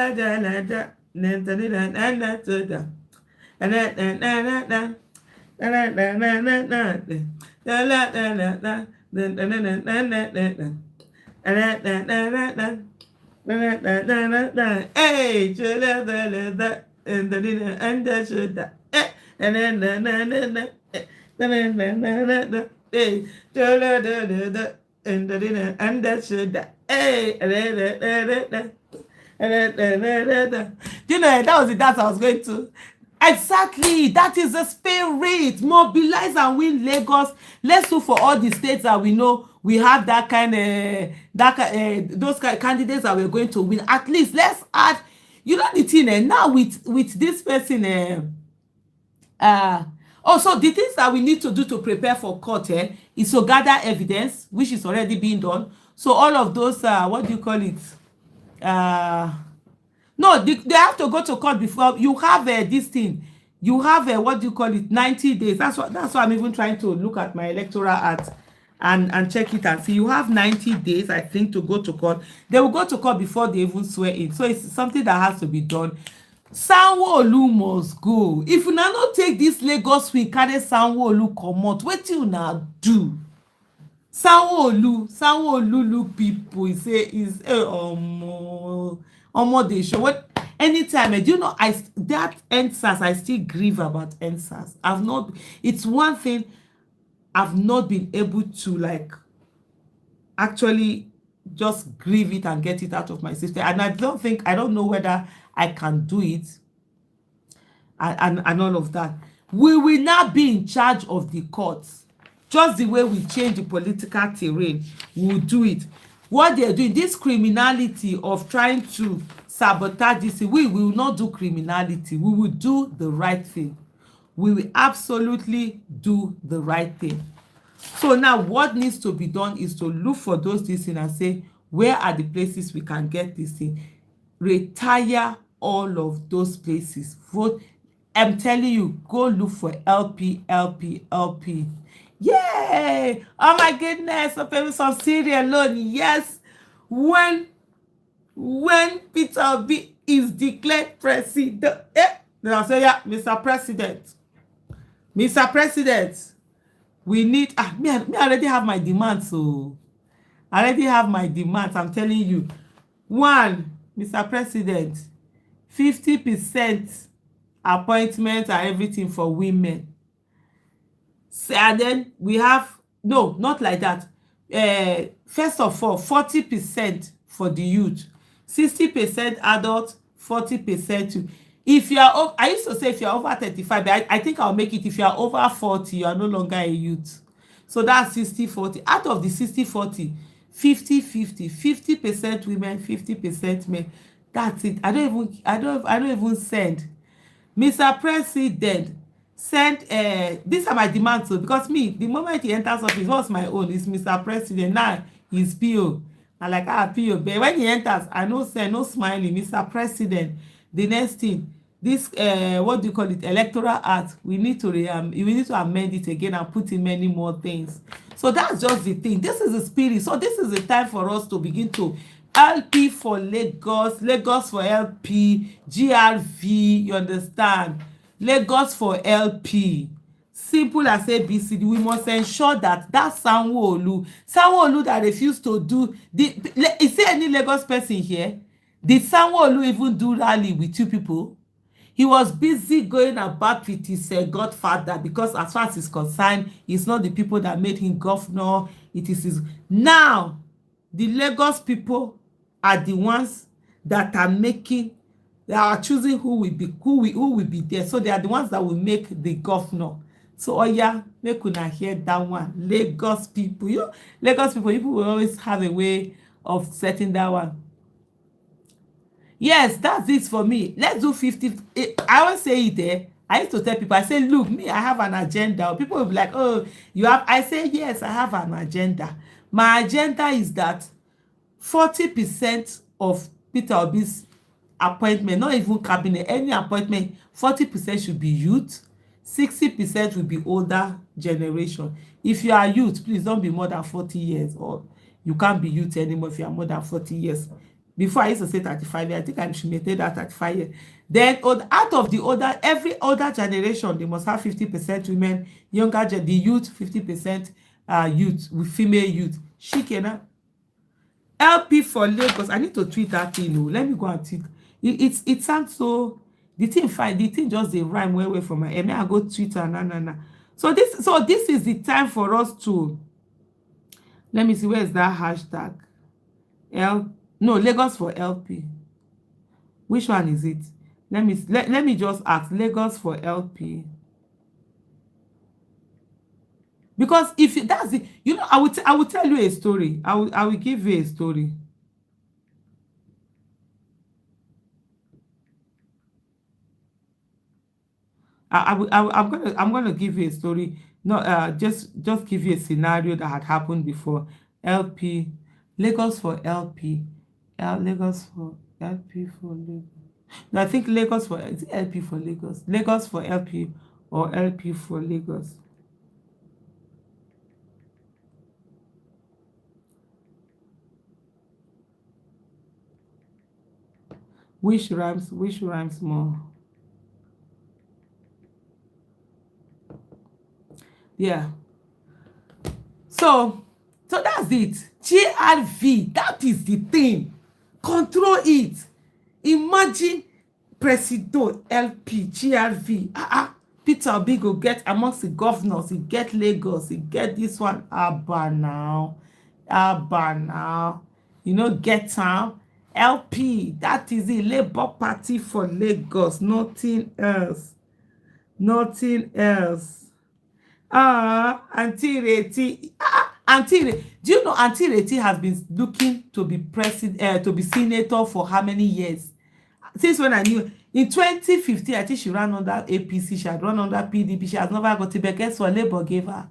that was the dance I was going to. Exactly, that is the spirit. Mobilize and win Lagos. Let's look for all the states that we know we have that kind of those kind of candidates that we're going to win. At least let's add. You know the thing now with this person. Also the things that we need to do to prepare for court is to gather evidence, which is already being done. So all of those what do you call it? No, they have to go to court before you have this thing. You have what do you call it? 90 days. That's why I'm even trying to look at my electoral act and check it and see. You have 90 days, I think, to go to court. They will go to court before they even swear in. So it's something that has to be done. Sanwo-Olu must go. If you now not take this Lagos we carry Sanwo-Olu comot, wetin una do? Sanwo-Olu look people. He say is dey show what anytime. Do you know that NSAS, I still grieve about NSAS. It's one thing I've not been able to like actually just grieve it and get it out of my system. And I don't know whether I can do it and all of that. We will now be in charge of the courts. Just the way we change the political terrain, we will do it. What they're doing, this criminality of trying to sabotage this, we will not do criminality. We will do the right thing. We will absolutely do the right thing. So now what needs to be done is to look for those things and say, where are the places we can get this thing? Retire all of those places. Vote. I'm telling you, go look for LP. Yay! Oh my goodness, some cereal alone. Yes, when Peter Obi is declared president, they'll say, yeah, Mr. President, Mr. President, we need me already have my demands, so I already have my demands. I'm telling you. One, Mr. President, 50% appointment and everything for women. And then we have, no, not like that. First of all, 40% for the youth, 60% adult, 40% youth. If you are, I used to say if you are over 35, but I think I'll make it if you are over 40, you are no longer a youth. So that's 60-40. Out of the 60-40, 50-50 women, 50% men. That's it. I don't even send. Mr. President, send these are my demands, so because me, the moment he enters office, what's my own is Mr. President. Now he's PO. I like PO, but when he enters, I no send, no smiling. Mr. President, the next thing, this what do you call it, electoral act, we need to amend it again and put in many more things. So that's just the thing. This is the spirit. So this is the time for us to begin to LP for Lagos, Lagos for LP, GRV, you understand? Lagos for LP. Simple as ABCD. We must ensure that Sanwo-Olu that refused to do is there any Lagos person here? Did Sanwo-Olu even do rally with you people? He was busy going about with his godfather, because as far as he's concerned, it's not the people that made him governor, it is his. Now the Lagos people are the ones that are making, they are choosing who will be there. So they are the ones that will make the governor. So yeah, make una hear that one. Lagos people, Lagos people will always have a way of setting that one. Yes, that's it for me. Let's do 50. I always say it there. I used to tell people, I say, look, me, I have an agenda. People will be like, oh, you have. I say, yes, I have an agenda. My agenda is that 40% of Peter Obi's appointment, not even cabinet, any appointment, 40% should be youth, 60% will be older generation. If you are youth, please don't be more than 40 years, or you can't be youth anymore if you are more than 40 years. Before I used to say 35 years, I think I should maintain that 35 years. Then out of the older, every older generation, they must have 50% women, the youth, 50% youth, with female youth. Shikena. LP for Lagos. I need to tweet that thing. Oh. Let me go and tweet. It sounds so. The thing fine. The thing just a rhyme way from my. I go Twitter. Nah. So this is the time for us to. Let me see, where is that hashtag? Lagos for LP. Which one is it? Let me just ask. Lagos for LP. Because if that's it, I will tell you a story. I will give you a story. I'm gonna give you a story. No, just give you a scenario that had happened before. LP, Lagos for LP, Lagos for LP for Lagos. No, I think Lagos for, is it LP for Lagos? Lagos for LP or LP for Lagos. Which rhymes more? Yeah. So that's it. GRV, that is the thing. Control it. Imagine Presido LP GRV. Peter Obi go get amongst the governors. He get Lagos. He get this one. Abba now. Get am. LP. That is the Labour Party for Lagos. Nothing else. Auntie Reti. Do you know Auntie Reti has been looking to be president, to be senator for how many years? Since when I knew. In 2015, I think she ran under APC, she had run under PDP, she has never got it, but guess what? Labour gave her.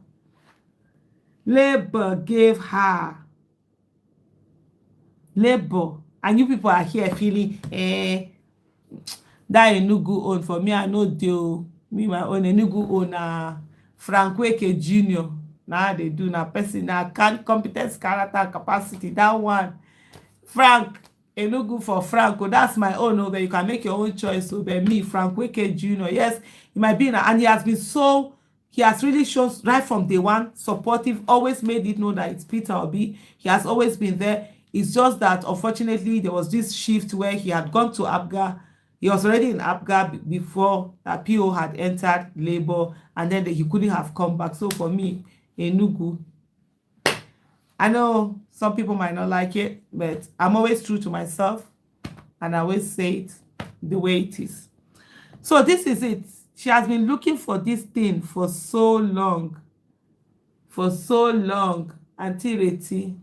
Labour. And you people are here feeling, that Enugu own. For me, I know deal. Me, my own Enugu own, Frank Weke Jr. Now they do na person na competence, character, capacity. That one, Frank Enugu for Franco. That's my own. But you can make your own choice. So, but me, Frank Weke Jr. Yes, he might be, and he has been so he has really shown right from day one, supportive, always made it known that it's Peter Obi. He has always been there. It's just that unfortunately there was this shift where he had gone to APGA. He was already in APGA before that PO had entered Labour, and then he couldn't have come back. So for me, Enugu, I know some people might not like it, but I'm always true to myself, and I always say it the way it is. So this is it. She has been looking for this thing for so long. For so long. Auntie Reti.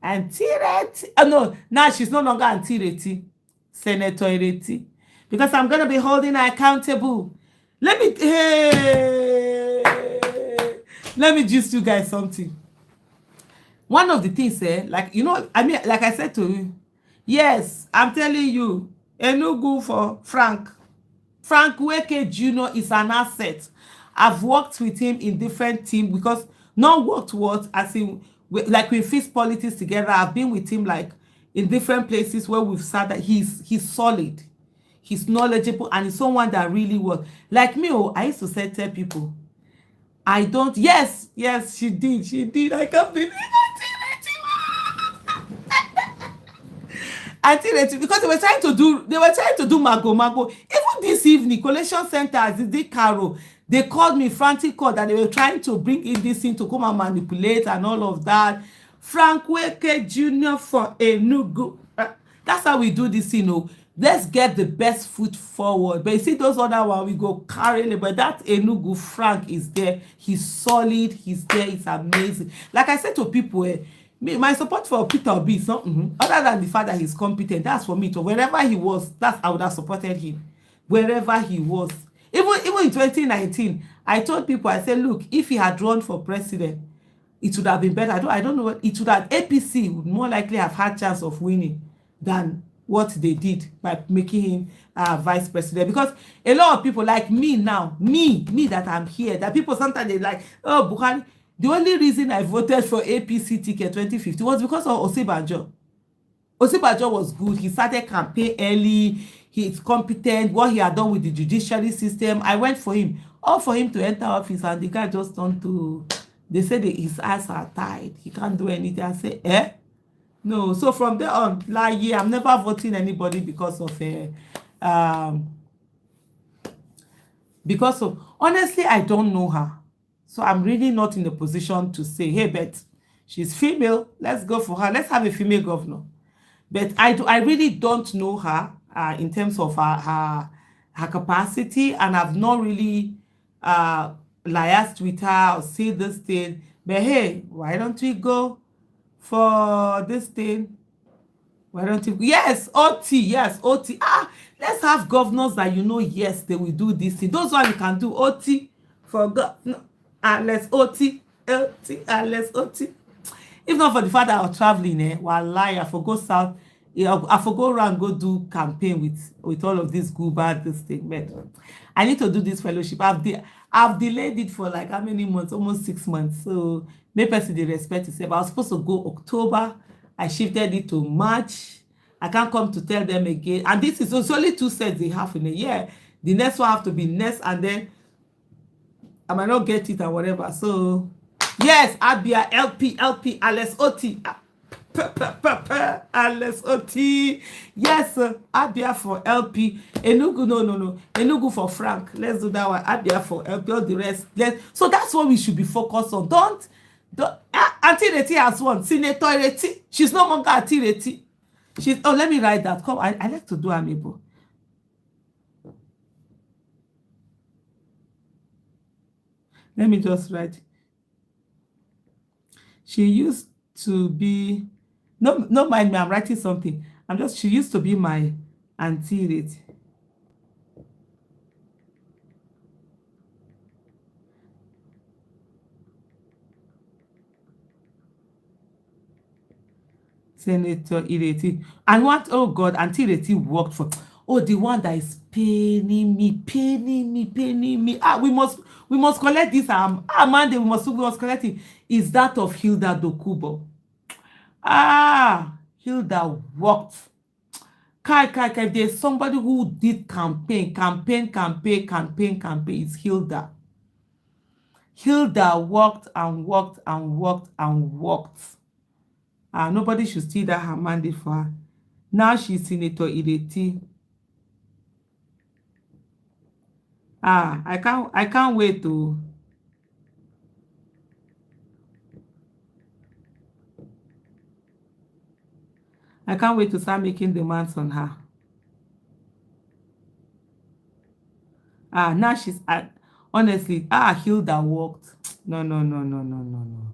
Auntie Reti. Oh no, now she's no longer Auntie Reti. Senator Reti. Because I'm going to be holding her accountable. Let me just you guys something. One of the things, like, you know, I mean, like I said to you, yes, I'm telling you, Enugu for Frank. Frank Weke Jr. is an asset. I've worked with him in different teams because not worked what as in like we fix politics together. I've been with him like in different places where we've said that he's solid, he's knowledgeable, and he's someone that really works. Like me, I used to say tell people, I don't. Yes, she did. I can't believe it. Because they were trying to do mago. Even this evening, collation centers, the Caro, they called me frantic call that they were trying to bring in this thing to come and manipulate and all of that. Frank Weke Jr. for Enugu. That's how we do this, you know. Let's get the best foot forward. But you see those other one, we go carry it. But that Enugu Frank is there. He's solid. He's there. It's amazing. Like I said to people, my support for Peter Obi is not other than the fact that he's competent. That's for me. So wherever he was, I would have supported him. Wherever he was. Even in 2019, I told people, I said, look, if he had run for president, it would have been better. I don't know what it would have. APC would more likely have had chance of winning than what they did by making him vice president. Because a lot of people like me now, me that I'm here, that people sometimes they like, oh, Buhari. The only reason I voted for APC ticket 2050 was because of Osibajo. Osibajo was good. He started campaign early. He's competent. What he had done with the judiciary system, I went for him. All for him to enter office, and the guy just turned to. They said that his eyes are tied. He can't do anything. I say, no. So from there on, like, yeah, I'm never voting anybody because of honestly, I don't know her. So I'm really not in a position to say, hey, but she's female. Let's go for her. Let's have a female governor. But I really don't know her in terms of her capacity, and I've not really liaised with her or see this thing. But hey, why don't we go for this thing? Why don't you? Yes, OT. Yes, OT. Let's have governors that yes, they will do this thing. Those one you can do OT for God. No. Let's OT, let's OT. If not for the fact that I was traveling, wallahi, I forgot south. I forgot around go do campaign with all of this good bad this thing. But I need to do this fellowship. I've delayed it for like how many months? Almost 6 months. So maybe person they respect itself. I was supposed to go October. I shifted it to March. I can't come to tell them again. And this is only 2 sets they have in a year. The next one have to be next, and then I might not get it or whatever. So, yes, Abia, LP, Alice OT. Alice OT. Yes, Abia for LP. Enugu, no. Enugu for Frank. Let's do that one. Abia for LP. All the rest. So that's what we should be focused on. Don't Auntie Reti has one. Senator Reti. She's no longer Auntie Reti. Let me write that. Come, I like to do amiable. Let me just write. She used to be, no mind me, I'm writing something. She used to be my Auntie Reti. Senator Ireti. And what, oh God, Auntie Ireti worked for, the one that is paying me. We must collect this, Monday, we must collect it. Is that of Hilda Dokubo. Hilda worked. If there's somebody who did campaign, it's Hilda. Hilda worked and worked and worked and worked. Nobody should steal that her mandate for her. Now she's Senator Ireti. I can't wait to start making demands on her. Now she's honestly, Hilda worked. No, no, no, no, no, no, no.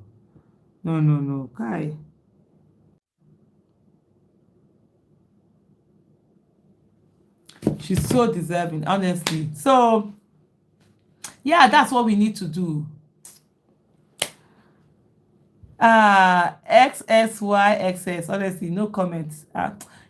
No, no, no. Kai. She's so deserving, honestly. So yeah, that's what we need to do. XSYXS, honestly, no comments.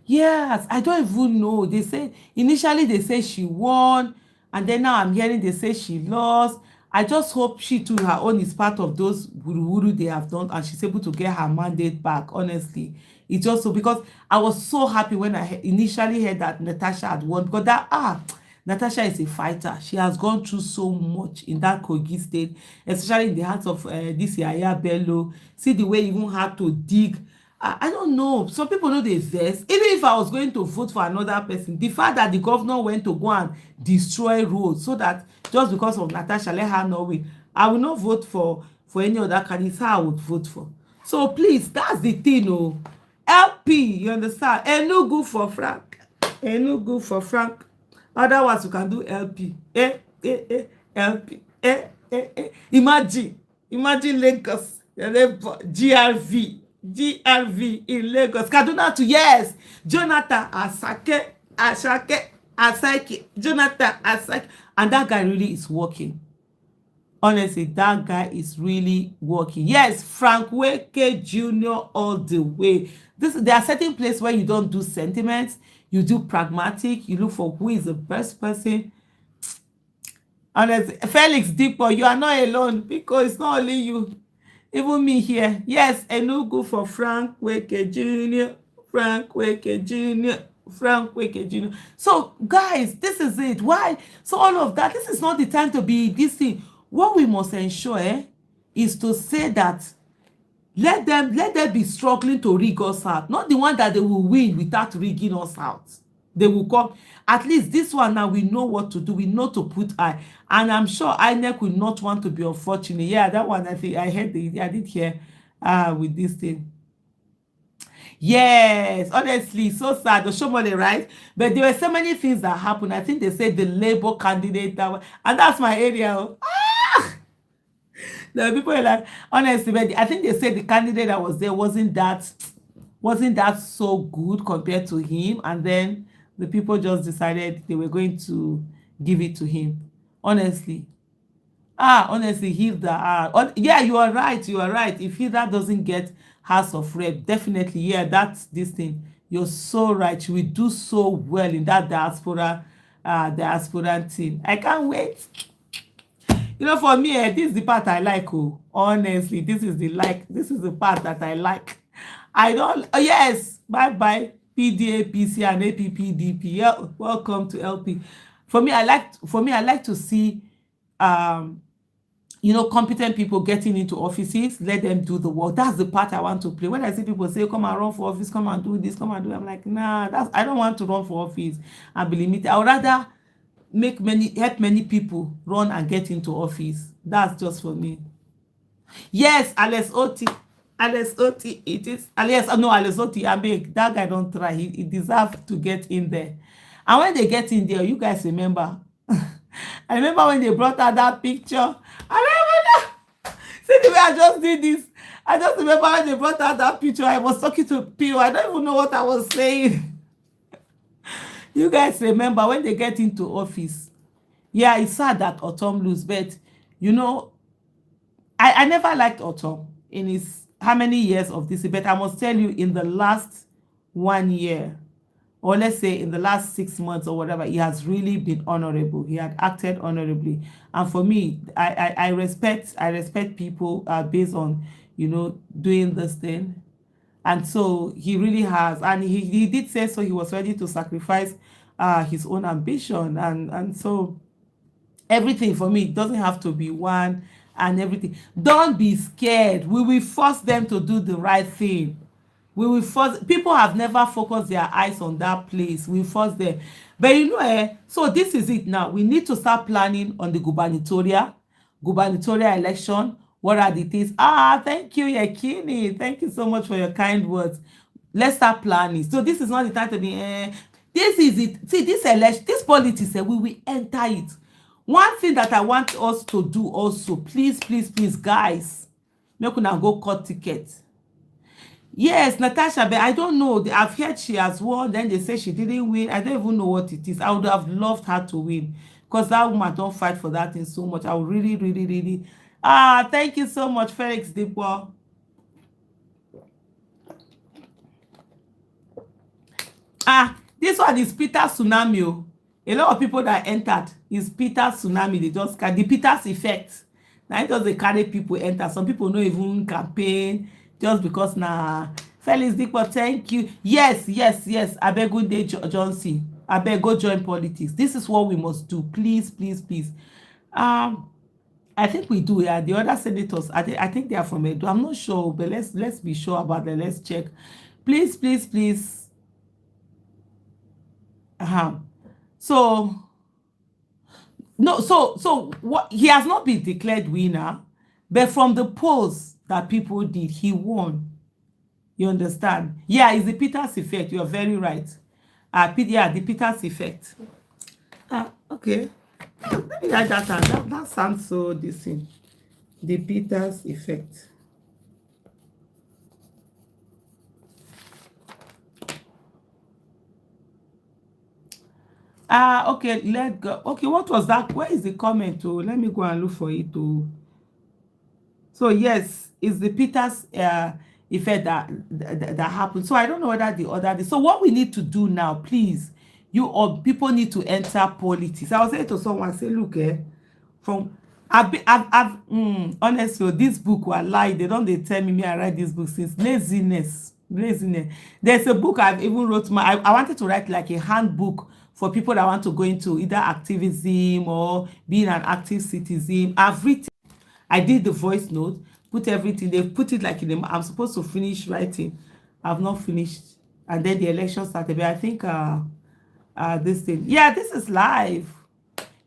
Yes, I don't even know. They say initially they say she won, and then now I'm hearing they say she lost. I just hope she too, her own is part of those wuru they have done, and she's able to get her mandate back. Honestly, it's just so, because I was so happy when I initially heard that Natasha had won, because that Natasha is a fighter. She has gone through so much in that Kogi state, especially in the heart of this Yaya Bello. See the way he even had to dig. I don't know. Some people know they vex. Even if I was going to vote for another person, the fact that the governor went to go and destroy roads so that just because of Natasha, let her know win, I will not vote for any other candidate. I would vote for. So please, that's the thing. Oh, LP, you understand? Enugu for Frank. Enugu for Frank. Otherwise, you can do LP. LP. Imagine Lagos. GRV in Lagos. Kaduna to yes. Jonathan Asake. Jonathan Asake. And that guy really is working. Honestly, that guy is really working. Yes, Frank Weke Jr. all the way. There are certain places where you don't do sentiments, you do pragmatic, you look for who is the best person. Honestly, Felix Dipo, you are not alone, because it's not only you. Even me here. Yes, Enugu for Frank Weke Jr. Frank Weke Jr. Frank Weke Jr. So, guys, this is it. Why? So, all of that, this is not the time to be this thing. What we must ensure is to say that let them be struggling to rig us out, not the one that they will win without rigging us out. They will come. At least this one now, we know what to do. We know to put eye. And I'm sure INEC will not want to be unfortunate. Yeah, that one, I think I heard I did hear with this thing. Yes, honestly, so sad. The Shomole, right? But there were so many things that happened. I think they said the Labour candidate and that's my area. Oh. The people are like, honestly, but I think they said the candidate that was there wasn't that so good compared to him, and then the people just decided they were going to give it to him. Honestly, honestly, Hilda, yeah, you are right. If Hilda doesn't get House of Rep, definitely, yeah, that's this thing. You're so right. She will do so well in that diaspora team. I can't wait. For me, this is the part I like. Oh, honestly, this is the part that I like. I don't. Oh, yes, bye bye PDA, PC, and APPDP. Yeah, welcome to LP. For me, I like to see competent people getting into offices. Let them do the work. That's the part I want to play. When I see people say, come and run for office, come and do this, come and do it, I'm like, nah, I don't want to run for office and be limited. I would rather help many people run and get into office. That's just for me. Yes, Alex Oti. It is Alex Oti. I mean, that guy don't try. He deserves to get in there. And when they get in there, you guys remember. I remember when they brought out that picture. I remember. See the way I just did this. I just remember when they brought out that picture. I was talking to Pio. I don't even know what I was saying. You guys remember when they get into office. Yeah, it's sad that Autumn lose, but I never liked Autumn in his how many years of this, but I must tell you, in the last 1 year, or let's say in the last 6 months or whatever, he has really been honorable. He had acted honorably, and for me, I respect people based on doing this thing. And so he really has, and he did say so. He was ready to sacrifice his own ambition, and so everything for me, it doesn't have to be one and everything. Don't be scared. We will force them to do the right thing. We will force. People have never focused their eyes on that place. We force them. But so this is it now. We need to start planning on the gubernatorial election. What are the things? Thank you, Yakini. Thank you so much for your kind words. Let's start planning. So this is not the time to be this is it. See, this election, this politics, we will enter it. One thing that I want us to do also, please, please, please, guys, make una go cut ticket. Yes, Natasha, but I don't know. I've heard she has won. Then they say she didn't win. I don't even know what it is. I would have loved her to win because that woman don't fight for that thing so much. I would really, really, really. Thank you so much, Felix Depo. This one is Peter Tsunami. Oh. A lot of people that entered is Peter Tsunami. They just the Peter's effect. Now it does they carry people enter. Some people no even campaign just because Felix Dikpo, thank you. Yes, yes, yes. I beg good day, Johnson. I beg go join politics. This is what we must do. Please, please, please. I think we do. Yeah, the other senators. I think they are from Edo. I'm not sure, but let's be sure about that. Let's check. Please, please, please. So no, so what, he has not been declared winner, but from the polls that people did, he won. You understand? Yeah, it's the Peters effect. You're very right. Yeah, the Peters effect. Okay. Let me write that down. That sounds so decent. The Peters effect. Okay, let's go. Okay, what was that? Where is the comment? Oh, let me go and look for it. Oh. So yes, it's the Peters effect that happened. So I don't know whether the other. So what we need to do now, please, you or people need to enter politics. I was saying to someone, say, look, from honestly, this book will lie. They tell me I write this book since laziness. There's a book I've even wrote. I wanted to write like a handbook for people that want to go into either activism or being an active citizen. I've written. I did the voice note, put everything. They put it like in the. I'm supposed to finish writing. I've not finished, and then the election started. But I think this thing. Yeah, this is live.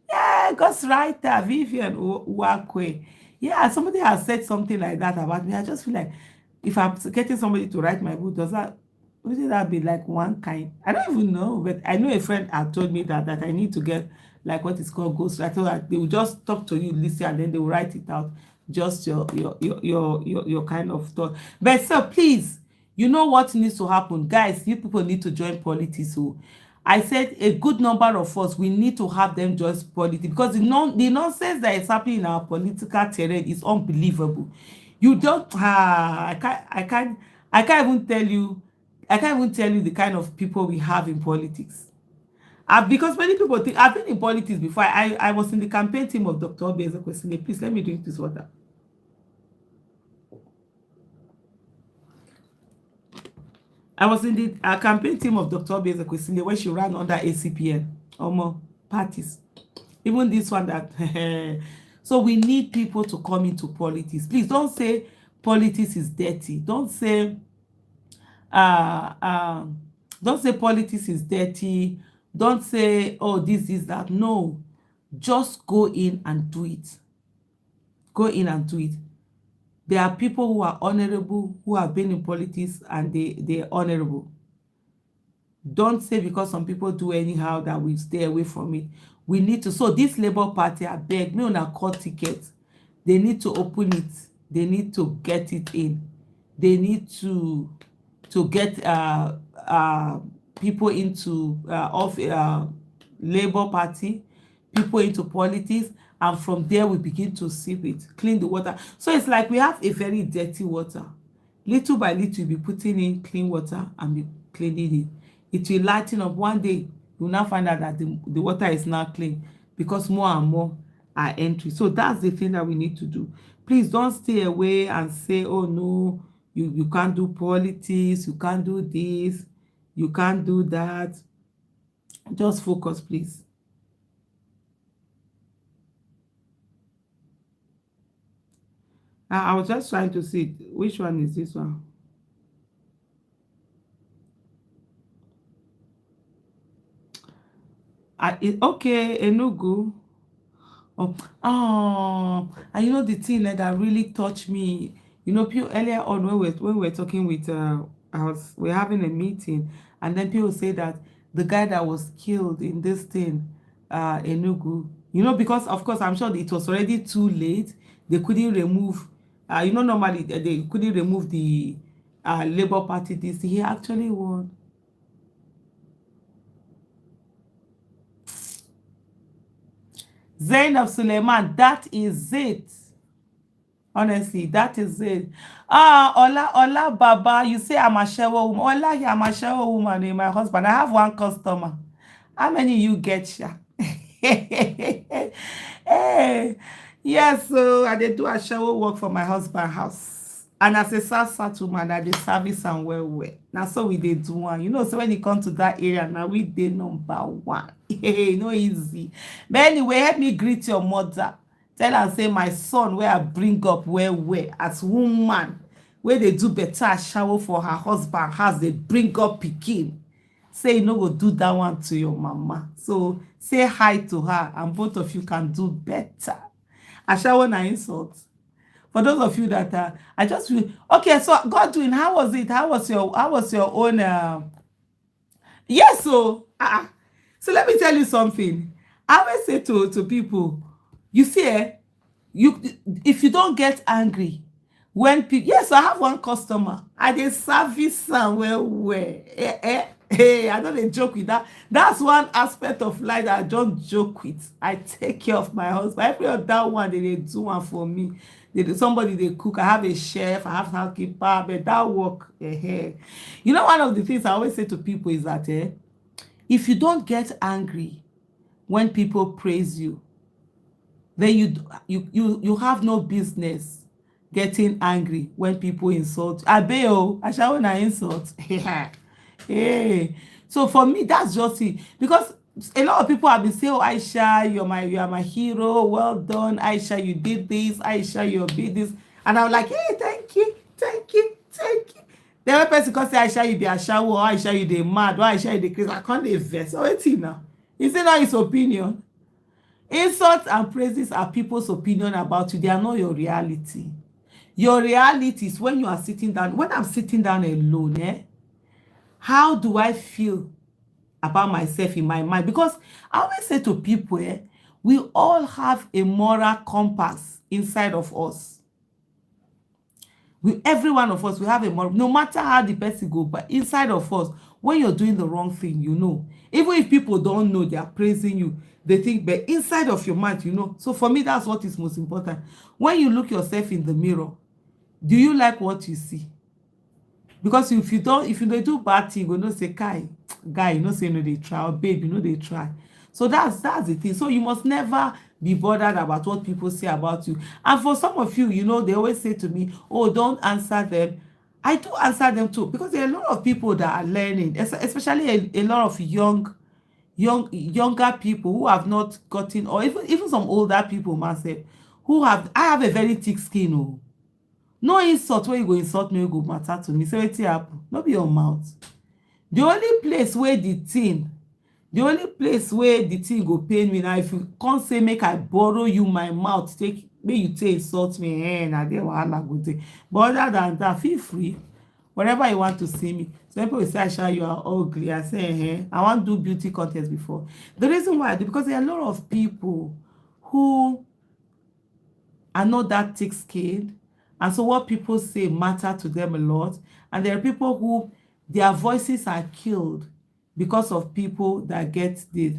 Yeah, ghostwriter Vivian Wakwe. Yeah, somebody has said something like that about me. I just feel like if I'm getting somebody to write my book, would that be like one kind? I don't even know, but I know a friend had told me that I need to get like what is called ghostwriter. That they will just talk to you, listen, and then they will write it out. Just your kind of thought. But so please, you know what needs to happen, guys. You people need to join politics. So I said a good number of us, we need to have them join politics because the nonsense that is happening in our political terrain is unbelievable. You don't I can't even tell you the kind of people we have in politics. Because many people think I've been in politics before. I was in the campaign team of Dr. Obi Ezekwesili. Please let me drink this water. I was in the campaign team of Dr. Obi Ezekwesili when she ran under ACPN parties. Even this one that so we need people to come into politics. Please don't say politics is dirty. Don't say politics is dirty. Don't say, oh, this is that. No, just go in and do it. Go in and do it. There are people who are honorable, who have been in politics, and they're honorable. Don't say because some people do anyhow that we stay away from it. We need to. So this Labour Party, I beg, me on a court ticket. They need to open it. They need to get it in. They need to get people into Labour Party, people into politics, and from there we begin to sip it, clean the water. So it's like we have a very dirty water. Little by little, you'll be putting in clean water and be cleaning it. It will lighten up. One day, you will now find out that the water is now clean because more and more are entering. So that's the thing that we need to do. Please don't stay away and say, oh no, you can't do politics, you can't do this, you can't do that. Just focus, please. I was just trying to see which one is this one. Okay, Enugu. Oh, and you know the thing that really touched me. You know, people earlier on when we were talking with we're having a meeting, and then people say that the guy that was killed in this thing, Enugu. You know, because of course I'm sure it was already too late. They couldn't remove. You know, normally they couldn't remove the Labour Party. This he actually won. Zainab Suleiman, that is it. Honestly, that is it. Ola Baba, you say I'm a shower woman. Ola, I'm a shower woman in my husband. I have one customer. How many you get, Sha? Hey, yes, so I dey do a shower work for my husband house. And as a sad woman, I dey service am well well. Na so we dey do one. You know, so when e come to that area, na we dey number one. Hey, no easy. But anyway, help me greet your mother. Tell am say my son wey I bring up well well as woman wey dey do better shower for her husband house dey bring up pikin. Say you no go do that one to your mama. So say hi to her and both of you can do better. Ashawo na insult. For those of you that I just feel okay. So Godwin, how was it? How was your own? Yes, so so let me tell you something. I always say to people, you see, you if you don't get angry when people, yes, I have one customer I dey service am well well. Hey, I don't dey joke with that. That's one aspect of life that I don't joke with. I take care of my husband. Every other one they dey do one for me. Somebody they cook. I have a chef. I have housekeeper. But that work, you know, one of the things I always say to people is that if you don't get angry when people praise you, then you have no business getting angry when people insult. Abeo, I shall na insult. Hey. So for me, that's just it. Because a lot of people have been saying, oh, Aisha, you are my hero. Well done, Aisha, you did this. Aisha, you did this. And I'm like, hey, thank you, thank you, thank you. The other person can say, Aisha, you be Aisha, or Aisha, you dey mad, or Aisha, you dey crazy. I can't dey vex. So wait now. Is it not his opinion? Insults and praises are people's opinion about you. They are not your reality. Your reality is when you are sitting down. When I'm sitting down alone, how do I feel about myself in my mind? Because I always say to people, we all have a moral compass inside of us. Every one of us, we have a moral, no matter how the person go, but inside of us, when you're doing the wrong thing, you know. Even if people don't know, they are praising you, they think, but inside of your mind, you know. So for me, that's what is most important. When you look yourself in the mirror, do you like what you see? Because if you dey do bad thing, you go know say guy, you know say you no dey try, or babe, you know dey try. So that's the thing. So you must never be bothered about what people say about you. And for some of you, you know, they always say to me, oh, don't answer them. I do answer them too, because there are a lot of people that are learning, especially a lot of younger people who have not gotten, or even some older people myself, I have a very thick skin. Oh, no insult wey you go insult me wey go matter to me. Say wetin happen? No be your mouth. The only place where the thing go pain me now, if you come say make I borrow you my mouth, make you take insult me, na there wahala go dey. But other than that, feel free whenever you want to see me. Some people will say, Aisha, you are ugly. I say, I want to do beauty contest before. The reason why I do, because there are a lot of people who are not that thick skinned, and so what people say matter to them a lot. And there are people who their voices are killed because of people that get the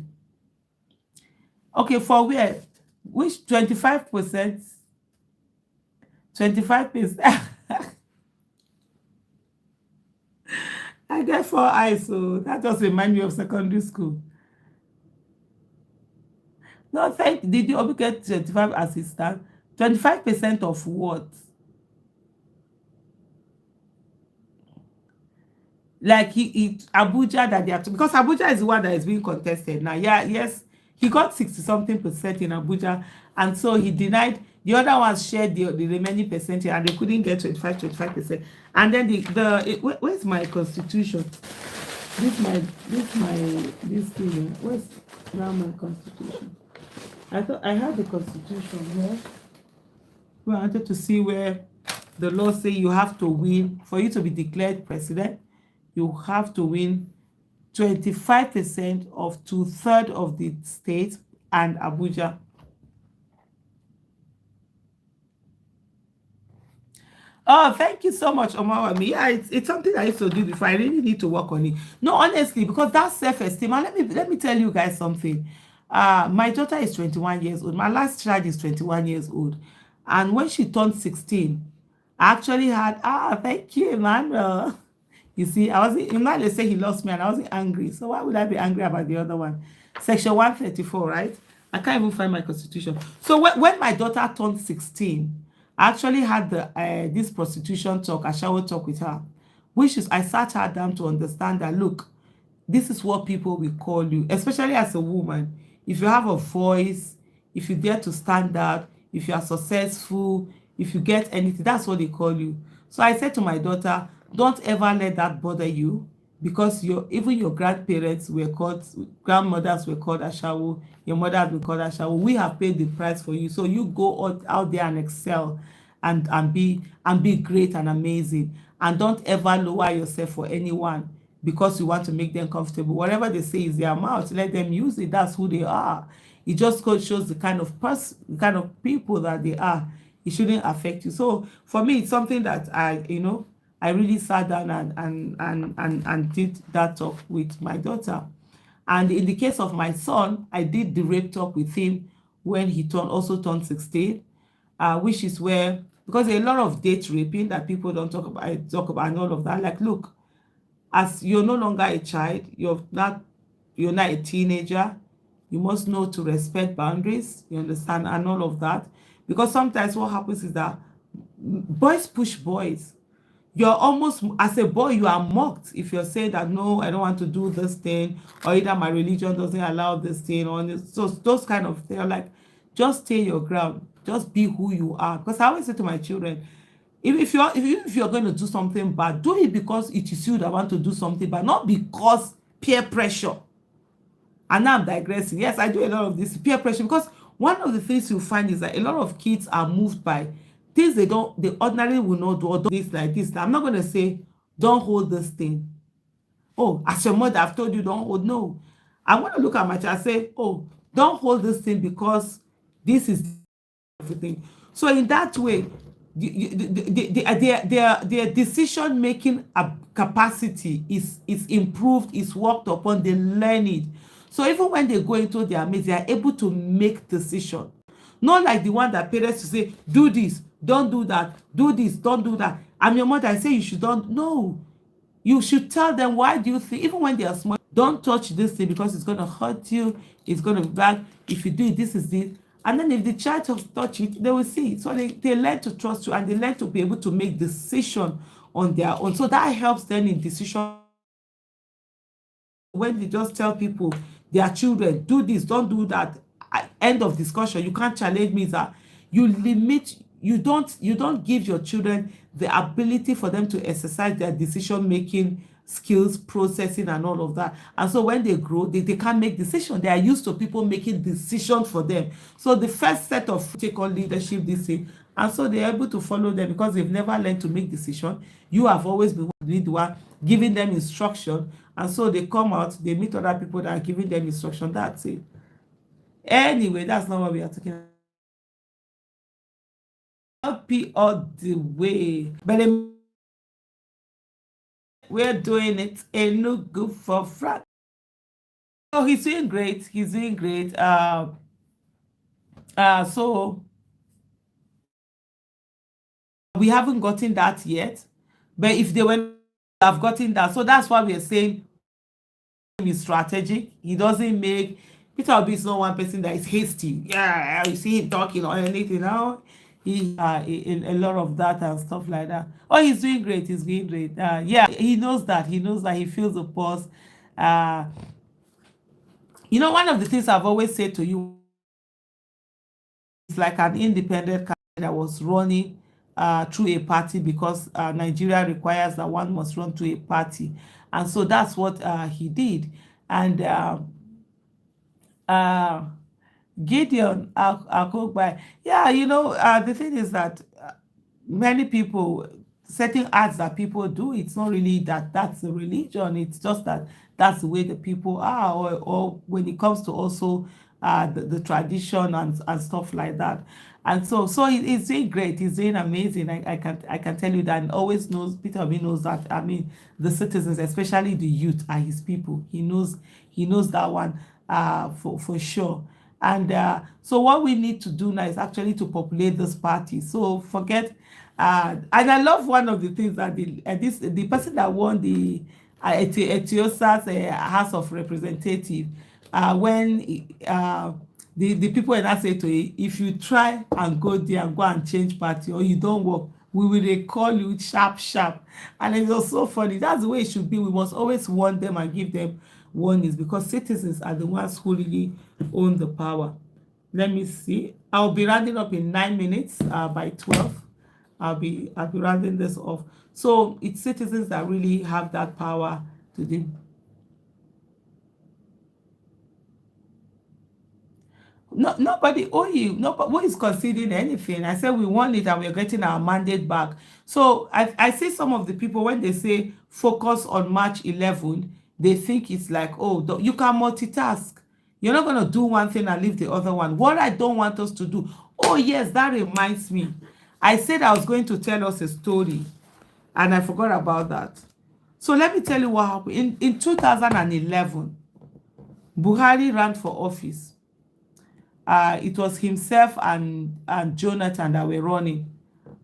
okay, for where, which 25%, 25%. I get 4 eyes, so that just remind me of secondary school. No, did you only get 25 assistant? 25% of what? Like he Abuja, that they have to, because Abuja is the one that is being contested now. Yeah, yes, he got 60 something percent in Abuja, and so he denied The other ones shared the remaining percentage, and they couldn't get 25%. And then where's my constitution? This thing. Where's now my constitution? I thought I had the constitution here. We wanted to see where the law say you have to win for you to be declared president. You have to win 25% of 2/3 of the state and Abuja. Oh, thank you so much, Omawami. Yeah, it's something I used to do before. I really need to work on it. No, honestly, because that's self-esteem. And let me tell you guys something. My daughter is 21 years old. My last child is 21 years old. And when she turned 16, I actually had, thank you, Emmanuel. You see, I wasn't, Emmanuel said he lost me and I wasn't angry. So why would I be angry about the other one? Section 134, right? I can't even find my constitution. So when my daughter turned 16, I actually had this prostitution talk, a shower talk with her, which is I sat her down to understand that, look, this is what people will call you, especially as a woman. If you have a voice, if you dare to stand out, if you are successful, if you get anything, that's what they call you. So I said to my daughter, don't ever let that bother you, because even your grandparents were called, grandmothers were called Ashawo, your mother has been called Ashawo. We have paid the price for you. So you go out there and excel and be great and amazing. And don't ever lower yourself for anyone because you want to make them comfortable. Whatever they say is their mouth. Let them use it. That's who they are. It just shows the kind of person, the kind of people that they are. It shouldn't affect you. So for me, it's something that I really sat down and did that talk with my daughter. And in the case of my son, I did the rape talk with him when he also turned 16, which is where, because there are a lot of date raping that people don't talk about, and all of that. Like, look, as you're no longer a child, you're not a teenager, you must know to respect boundaries, you understand, and all of that. Because sometimes what happens is that boys push boys. You're almost, as a boy, you are mocked if you're saying that, no, I don't want to do this thing, or either my religion doesn't allow this thing, or this. So those kind of things. Like, just stay your ground, just be who you are. Because I always say to my children, if you're going to do something bad, do it because it is you that want to do something bad, not because peer pressure. And now I'm digressing. Yes, I do a lot of this peer pressure, because one of the things you find is that a lot of kids are moved by things they ordinarily will not do, or do this like this. I'm not going to say, don't hold this thing. Oh, as your mother, I've told you don't hold. No. I want to look at my child and say, oh, don't hold this thing because this is everything. So in that way, their decision making capacity is improved, is worked upon, they learn it. So even when they go into their mates, they are able to make decisions. Not like the one that parents to say, do this, don't do that, do this, don't do that. I'm your mother, I say you should don't. No. You should tell them, why do you think, even when they are small, don't touch this thing because it's going to hurt you, it's going to be bad. If you do it, this is it. And then if the child touch it, they will see it. So they learn to trust you, and they learn to be able to make decisions on their own. So that helps them in decision. When they just tell people, their children, do this, don't do that, end of discussion, you can't challenge me, that you limit, you don't give your children the ability for them to exercise their decision making skills, processing, and all of that. And so when they grow, they can't make decisions. They are used to people making decisions for them. So the first set of take on leadership, this thing, and so they're able to follow them because they've never learned to make decisions. You have always been the one giving them instruction, and so they come out, they meet other people that are giving them instruction. That's it. Anyway, that's not what we are talking about. Happy all the way, but we're doing it and look good for Frank. Oh, he's doing great. He's doing great. So we haven't gotten that yet, but if they were have gotten that, so that's why we are saying he's strategic. He doesn't make Peter Obi is not one person that is hasty. Yeah, you see him talking or anything now. He in a lot of that and stuff like that. Oh, he's doing great. He's doing great. Yeah, he knows that. He knows that he feels the pulse. One of the things I've always said to you is like an independent. that was running through a party, because Nigeria requires that one must run through a party. And so that's what he did. And uh, Gideon Akogbai, yeah, the thing is that many people, certain acts that people do, it's not really that that's a religion, it's just that that's the way the people are, or when it comes to also the tradition and stuff like that. And so he's doing great, he's doing amazing. I can tell you that. And always knows, Peter Obi knows that, I mean, the citizens, especially the youth, are his people. He knows that one for sure. And so what we need to do now is actually to populate this party. So forget, and I love one of the things that the person that won the Etiosa's House of Representative, when the people in that say to him, if you try and go there and go and change party, or you don't work, we will recall you sharp sharp. And it was so funny. That's the way it should be. We must always warn them and give them warnings, because citizens are the ones who really own the power. Let me see. I'll be rounding up in 9 minutes. By 12, I'll be rounding this off. So it's citizens that really have that power to do. No, nobody owe you. Nobody who is conceding anything. I said we won it and we're getting our mandate back. So I see some of the people, when they say focus on March 11, they think it's like, oh, you can multitask. You're not going to do one thing and leave the other one. What I don't want us to do. Oh, yes, that reminds me. I said I was going to tell us a story, and I forgot about that. So let me tell you what happened. In 2011, Buhari ran for office. It was himself and Jonathan that were running.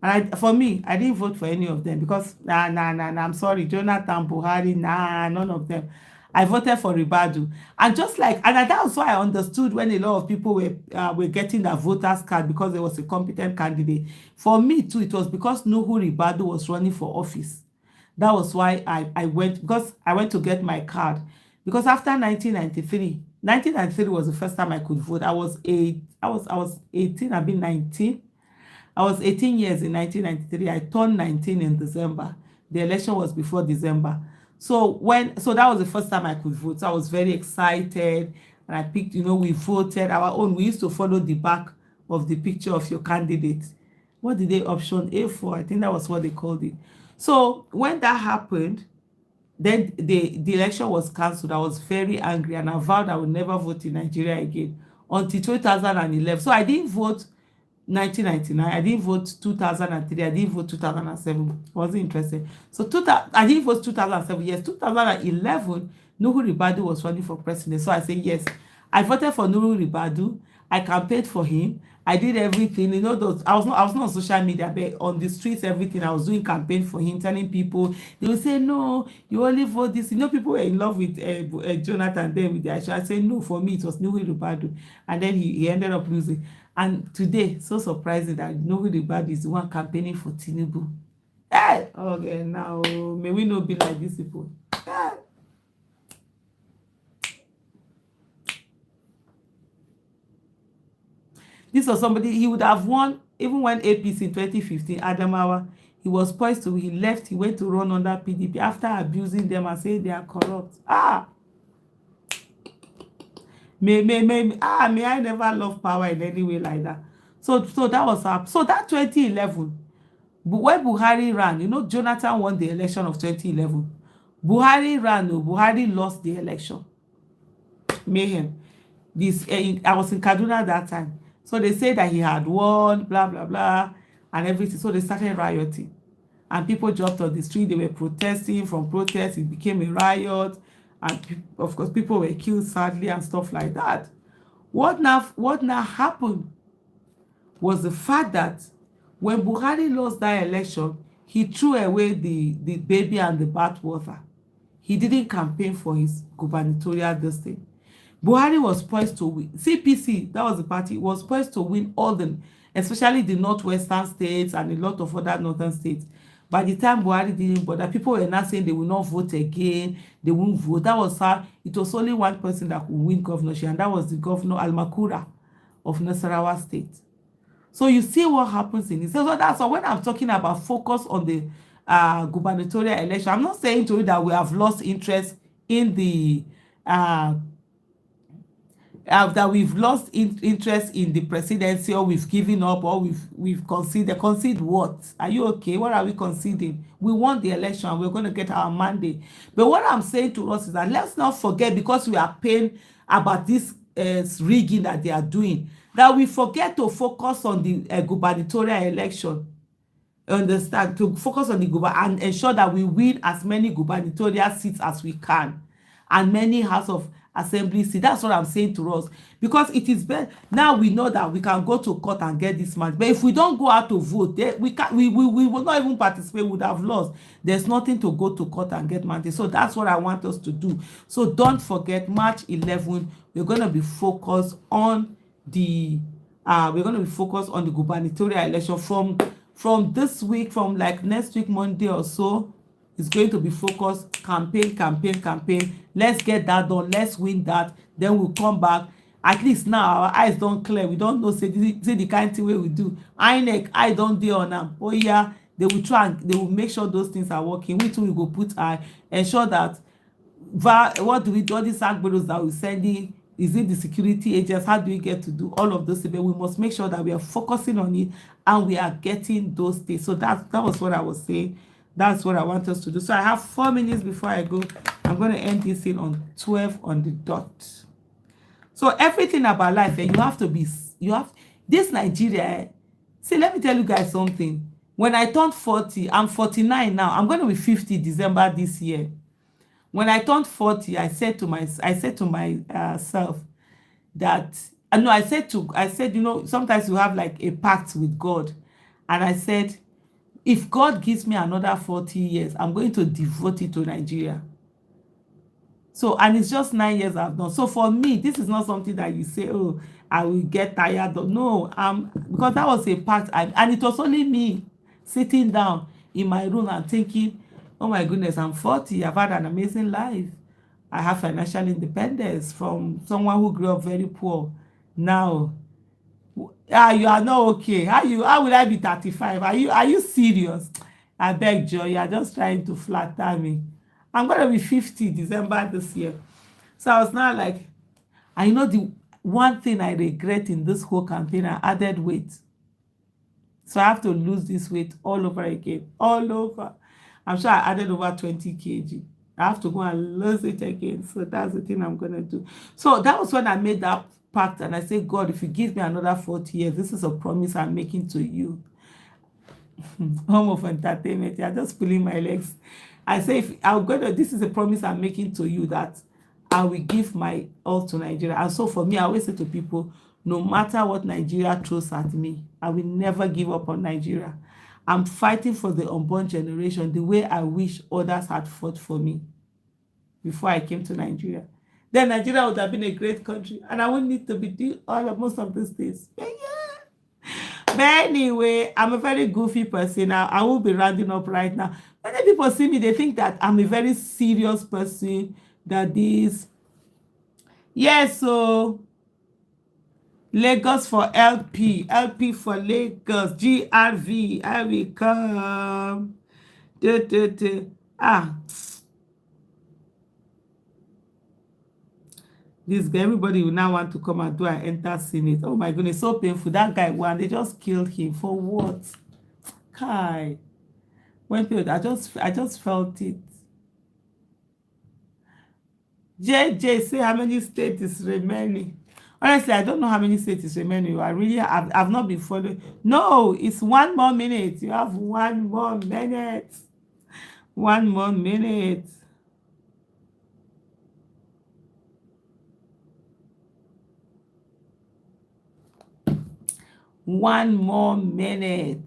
And for me, I didn't vote for any of them, because I'm sorry, Jonathan, Buhari, none of them. I voted for Ribadu. And just like, and that was why I understood when a lot of people were getting their voters card, because there was a competent candidate. For me too, it was because Nuhu Ribadu was running for office. That was why I went, because I went to get my card. Because after 1993 was the first time I could vote. I was 18, I've been 19. I was 18 years in 1993. I turned 19 in December. The election was before December. So that was the first time I could vote. So I was very excited, and I picked, we voted our own. We used to follow the back of the picture of your candidate. What did they option A for? I think that was what they called it. So when that happened, then the election was cancelled. I was very angry, and I vowed I would never vote in Nigeria again until 2011. So I didn't vote 1999, I didn't vote 2003, I didn't vote 2007. I wasn't interested. So I didn't vote 2007. Yes, 2011, Nuhu Ribadu was running for president. So I said yes. I voted for Nuhu Ribadu. I campaigned for him. I did everything. I was not on social media, but on the streets, everything. I was doing campaign for him, telling people. They would say, no, you only vote this. People were in love with Jonathan then with the action. I said, no, for me, it was Nuhu Ribadu. And then he ended up losing. And today, so surprising that Nuhu Ribadu is the one campaigning for Tinubu. Hey! Okay, now, may we not be like these people. Hey! This was somebody, he would have won, even when APC in 2015, Adamawa, he was poised to, he left, he went to run under PDP after abusing them and saying they are corrupt. May I never love power in any way like that. So that was up. So that 2011, when Buhari ran, Jonathan won the election of 2011. Buhari ran, Buhari lost the election. Mayhem. I was in Kaduna that time. So they say that he had won, blah, blah, blah, and everything. So they started rioting. And people jumped on the street. They were protesting. From protests, it became a riot. And of course, people were killed sadly and stuff like that. What now happened was the fact that when Buhari lost that election, he threw away the baby and the bathwater. He didn't campaign for his gubernatorial district. Buhari was poised to win. CPC, that was the party, was poised to win all especially the northwestern states and a lot of other northern states. By the time Buhari didn't bother, people were not saying they will not vote again, they won't vote. That was how it was only one person that could win governorship, and that was the governor Almakura of Nasarawa State. So you see what happens in it. So that's why when I'm talking about focus on the gubernatorial election, I'm not saying to you that we have lost interest in the uh, that we've lost interest in the presidency, or we've given up, or we've concede what? Are you okay? What are we conceding? We won the election. We're going to get our mandate. But what I'm saying to us is that let's not forget, because we are paying about this rigging that they are doing, that we forget to focus on the gubernatorial election. Understand? To focus on the and ensure that we win as many gubernatorial seats as we can, and many House of Assembly seats. That's what I'm saying to us, because it is better now. We know that we can go to court and get this match, but if we don't go out to vote, then we can we will not even participate. We would have lost. There's nothing to go to court and get mandate. So that's what I want us to do. So don't forget, March 11, we're going to be focused on the gubernatorial election. From this week, from like next week Monday or so, it's going to be focused campaign. Let's get that done. Let's win that. Then we'll come back. At least now our eyes don't clear. We don't know say the kind of thing wey we do. INEC eye don dey on am. Oh yeah, they will try and they will make sure those things are working. We too will go put eye, ensure that what do we do, all these agberos that we sending, is it the security agents, how do we get to do all of those things? But we must make sure that we are focusing on it and we are getting those things. So that was what I was saying. That's what I want us to do. So I have 4 minutes before I go. I'm going to end this thing on 12 on the dot. So everything about life, you have this Nigeria. See, let me tell you guys something. When I turned 40, I'm 49 now. I'm going to be 50 December this year. When I turned 40, I said to myself that I said, sometimes you have like a pact with God. And I said, if God gives me another 40 years, I'm going to devote it to Nigeria. So, and it's just 9 years I've done. So for me, this is not something that you say, oh, I will get tired of. No, because that was a pact. And it was only me sitting down in my room and thinking, oh my goodness, I'm 40. I've had an amazing life. I have financial independence from someone who grew up very poor. Now, you are not okay. How will I be 35? Are you serious? I beg Joy, you are just trying to flatter me. I'm gonna be 50 December this year. So I was now like, I know the one thing I regret in this whole campaign, I added weight. So I have to lose this weight all over again. All over. I'm sure I added over 20 kg. I have to go and lose it again. So that's the thing I'm gonna do. So that was when I made that pact, and I said, God, if you give me another 40 years, this is a promise I'm making to you. Home of entertainment. You're just pulling my legs. I say, this is a promise I'm making to you, that I will give my all to Nigeria. And so for me, I always say to people, no matter what Nigeria throws at me, I will never give up on Nigeria. I'm fighting for the unborn generation the way I wish others had fought for me before I came to Nigeria. Then Nigeria would have been a great country, and I wouldn't need to be doing most of these things. But yeah. But anyway, I'm a very goofy person. I will be rounding up right now. When people see me, they think that I'm a very serious person. Yes, so Lagos for LP for Lagos, GRV, I will come. This guy, everybody will now want to come and do and enter Senate. Oh my goodness, so painful. That guy won. They just killed him. For what? Kai. When people, I just felt it. JJ, say how many states is remaining. Honestly, I don't know how many states is remaining. I've not been following. No, it's 1 more minute. You have 1 more minute. 1 more minute. One more minute.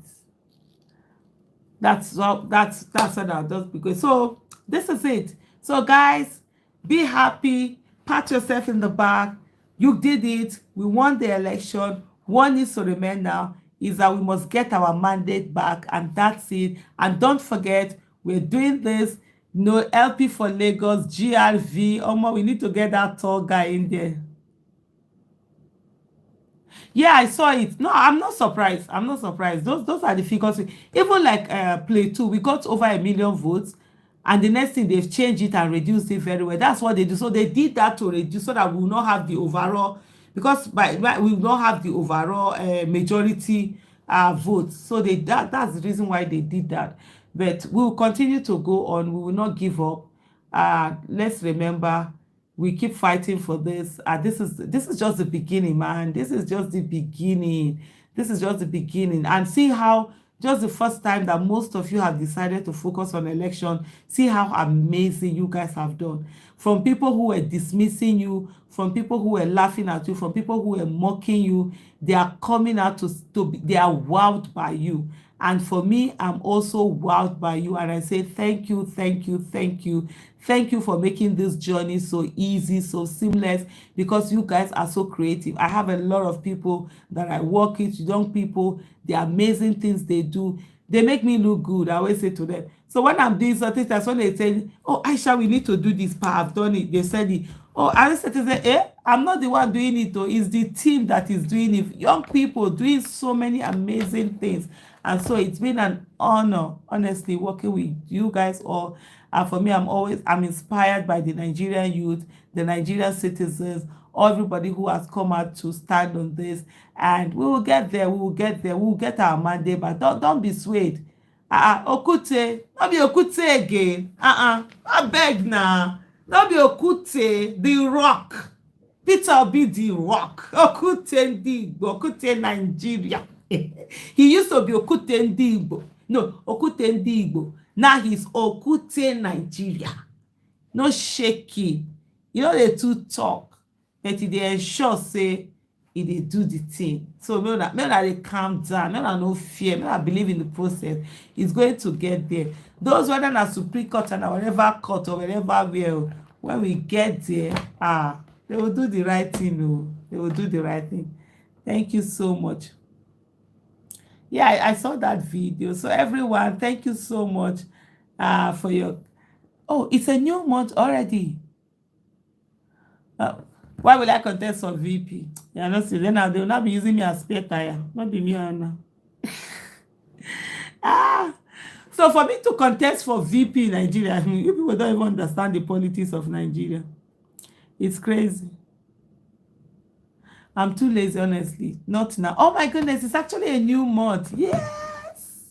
That's what I'll just be good. So this is it. So guys, be happy, pat yourself in the back. You did it. We won the election. One needs to remain now is that we must get our mandate back, and that's it. And don't forget, we're doing this. No LP for Lagos, GRV. We need to get that tall guy in there. Yeah, I saw it. No, I'm not surprised. I'm not surprised. Those are the figures. Even like play two, we got over 1 million votes, and the next thing they've changed it and reduced it very well. That's what they do. So they did that to reduce so that we will not have the overall, because we will not have the overall majority votes. So that's the reason why they did that. But we will continue to go on. We will not give up. Let's remember, we keep fighting for this. This is just the beginning, man. This is just the beginning. This is just the beginning. And see how just the first time that most of you have decided to focus on election, see how amazing you guys have done. From people who were dismissing you, from people who were laughing at you, from people who were mocking you, they are coming out they are wowed by you. And for me, I'm also wowed by you. And I say thank you, thank you, thank you. Thank you for making this journey so easy, so seamless, because you guys are so creative. I have a lot of people that I work with, young people, the amazing things they do. They make me look good. I always say to them. So when I'm doing something, that's when they say, oh, Aisha, we need to do this part. I've done it. They said it. Oh, I said, I'm not the one doing it, though. It's the team that is doing it. Young people doing so many amazing things. And so it's been an honor, honestly, working with you guys all. And for me, I'm inspired by the Nigerian youth, the Nigerian citizens, everybody who has come out to stand on this. And we will get there, we will get there, we will get our mandate, but don't be swayed. Okute, not be Okute again. I beg now. Not be Okute, the rock. Peter be the rock. Okute ndị Igbo, Okute Nigeria. He used to be Okute ndị Igbo. No, Okute ndị Igbo. Now he's Okute Nigeria. No shaking. You know they two talk, but they ensure say they do the thing. So make una dey calm down, make una no fear, make una believe in the process. It's going to get there. Those whether na Supreme Court and whatever court or whatever will, when we get there, they will do the right thing. Oh, they will do the right thing. Thank you so much. Yeah, I saw that video. So everyone, thank you so much for your. Oh, it's a new month already. Why will I contest for VP? Yeah, no, see, then they will not be using me as spare tire. Not be me, Anna. So for me to contest for VP in Nigeria, you people don't even understand the politics of Nigeria. It's crazy. I'm too lazy, honestly. Not now. Oh my goodness, it's actually a new month. Yes.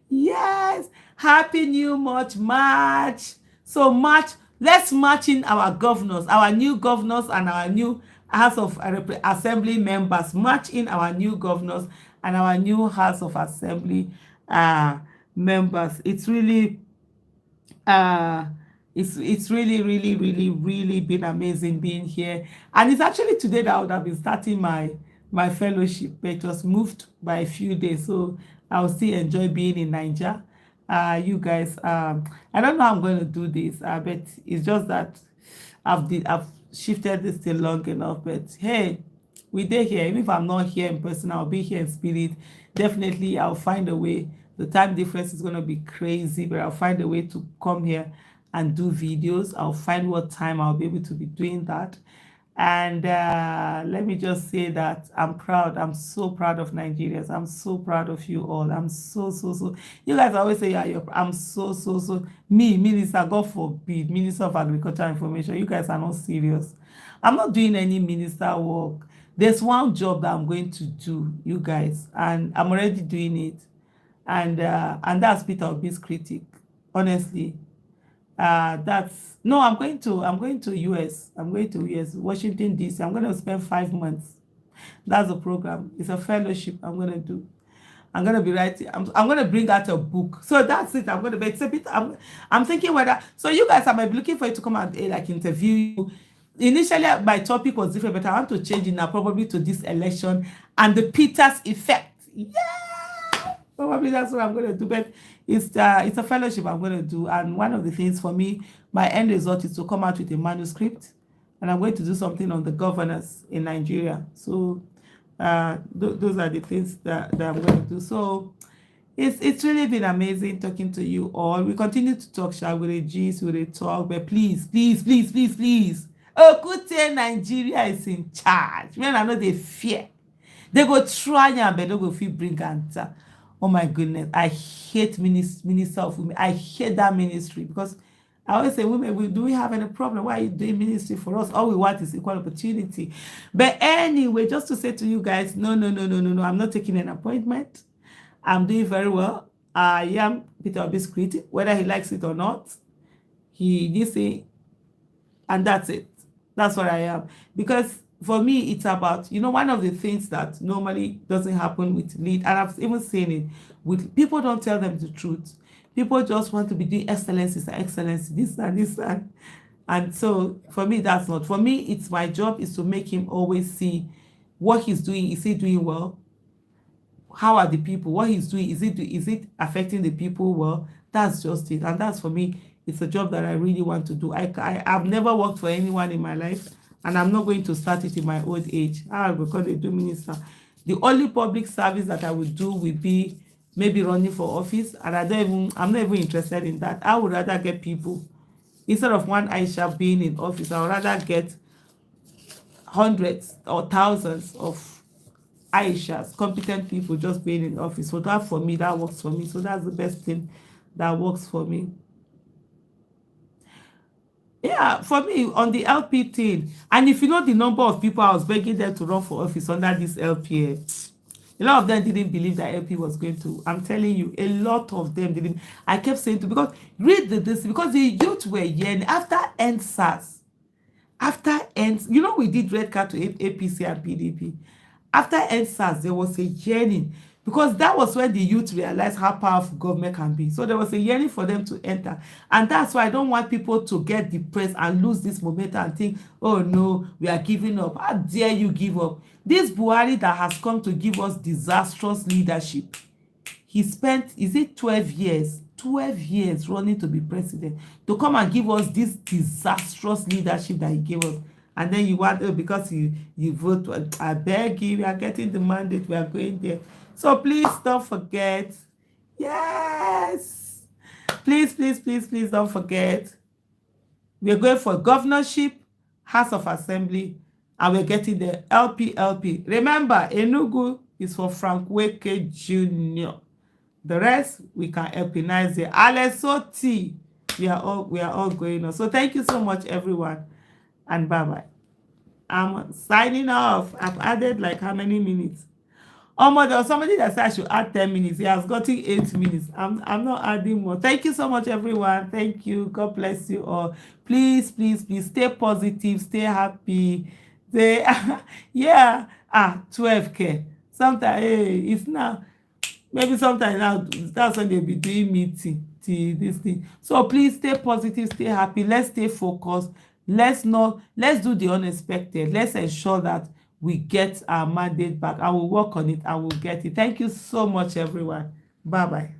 Yes. Happy new month, March. So March, let's march in our governors, our new governors and our new House of Assembly members. March in our new governors and our new House of Assembly members. It's really it's really been amazing being here. And it's actually today that I would have been starting my fellowship, but it was moved by a few days, so I'll still enjoy being in Nigeria. You guys, I don't know how I'm going to do this, but it's just that I've shifted this thing long enough. But hey, we did here. Even if I'm not here in person, I'll be here in spirit. Definitely I'll find a way. The time difference is going to be crazy, but I'll find a way to come here and do videos. I'll find what time I'll be able to be doing that. And let me just say that I'm proud. I'm so proud of Nigerians. I'm so proud of you all. I'm so. You guys always say, yeah, I'm so. Me, Minister, God forbid, Minister of Agriculture and Information. You guys are not serious. I'm not doing any minister work. There's one job that I'm going to do, you guys, and I'm already doing it. And that's Peter Obi's critic. Honestly. I'm going to US. I'm going to US, Washington, DC. I'm going to spend 5 months. That's the program. It's a fellowship I'm going to do. I'm going to be writing. I'm going to bring out a book. So that's it. I'm going to be, it's a bit, I'm thinking whether, so you guys, I might be looking for you to come and like interview you. Initially, my topic was different, but I want to change it now probably to this election and the Peters effect. Yeah! Probably that's what I'm going to do, but it's a fellowship I'm going to do. And one of the things for me, my end result is to come out with a manuscript, and I'm going to do something on the governors in Nigeria. So those are the things that I'm going to do. So it's really been amazing talking to you all. We continue to talk, shall we? G's, we talk, but please. Okute Nigeria is in charge. Men, I know they fear. They go try am, but no go fit bring answer. Oh my goodness, I hate minister of women. I hate that ministry because I always say, women, do we have any problem? Why are you doing ministry for us? All we want is equal opportunity. But anyway, just to say to you guys, no, no, no, no, no, no. I'm not taking an appointment. I'm doing very well. I am Peter Obi's critic, whether he likes it or not. He did say, and that's it. That's what I am. Because for me, it's about, one of the things that normally doesn't happen with lead, and I've even seen it with people, don't tell them the truth. People just want to be doing excellencies and excellency, this and this and so for me, that's not. For me, it's my job is to make him always see what he's doing. Is he doing well? How are the people? What he's doing, is it affecting the people well? That's just it. And that's, for me, it's a job that I really want to do. I've never worked for anyone in my life, and I'm not going to start it in my old age. Because they do minister. The only public service that I would do will be maybe running for office, and I'm not even interested in that. I would rather get people, instead of one Aisha being in office, I would rather get hundreds or thousands of Aishas, competent people just being in office. So that, for me, that works for me. So that's the best thing that works for me. Yeah, for me, on the LP thing, and if you know the number of people I was begging them to run for office under this LP, a lot of them didn't believe that LP was going to. I'm telling you, a lot of them didn't. I kept saying to, because read this, because the youth were yearning after NSAS. After we did red card to APC and PDP. After NSAS, there was a yearning, because that was when the youth realized how powerful government can be. So there was a yearning for them to enter. And that's why I don't want people to get depressed and lose this momentum and think, oh no, we are giving up. How dare you give up? This Buhari that has come to give us disastrous leadership, he spent, is it 12 years running to be president, to come and give us this disastrous leadership that he gave us. And then you want, because you vote, I beg you, we are getting the mandate, we are going there. So please don't forget. Yes, please, please, please, please don't forget. We're going for governorship, House of Assembly, and we're getting the LP. Remember, Enugu is for Frank Weke Jr. The rest, we can helpinize it. Alessoti, we are all going on. So thank you so much, everyone, and bye-bye. I'm signing off. I've added like how many minutes? Oh, there was somebody that said I should add 10 minutes. He has gotten 8 minutes. I'm not adding more. Thank you so much, everyone. Thank you. God bless you all. Please, please, please stay positive, stay happy. Stay, yeah. 12K. Sometimes, hey, it's now. Maybe sometime now, that's when they'll be doing meeting till this thing. So please stay positive, stay happy. Let's stay focused. Let's do the unexpected. Let's ensure that we get our mandate back. I will work on it. I will get it. Thank you so much, everyone. Bye bye.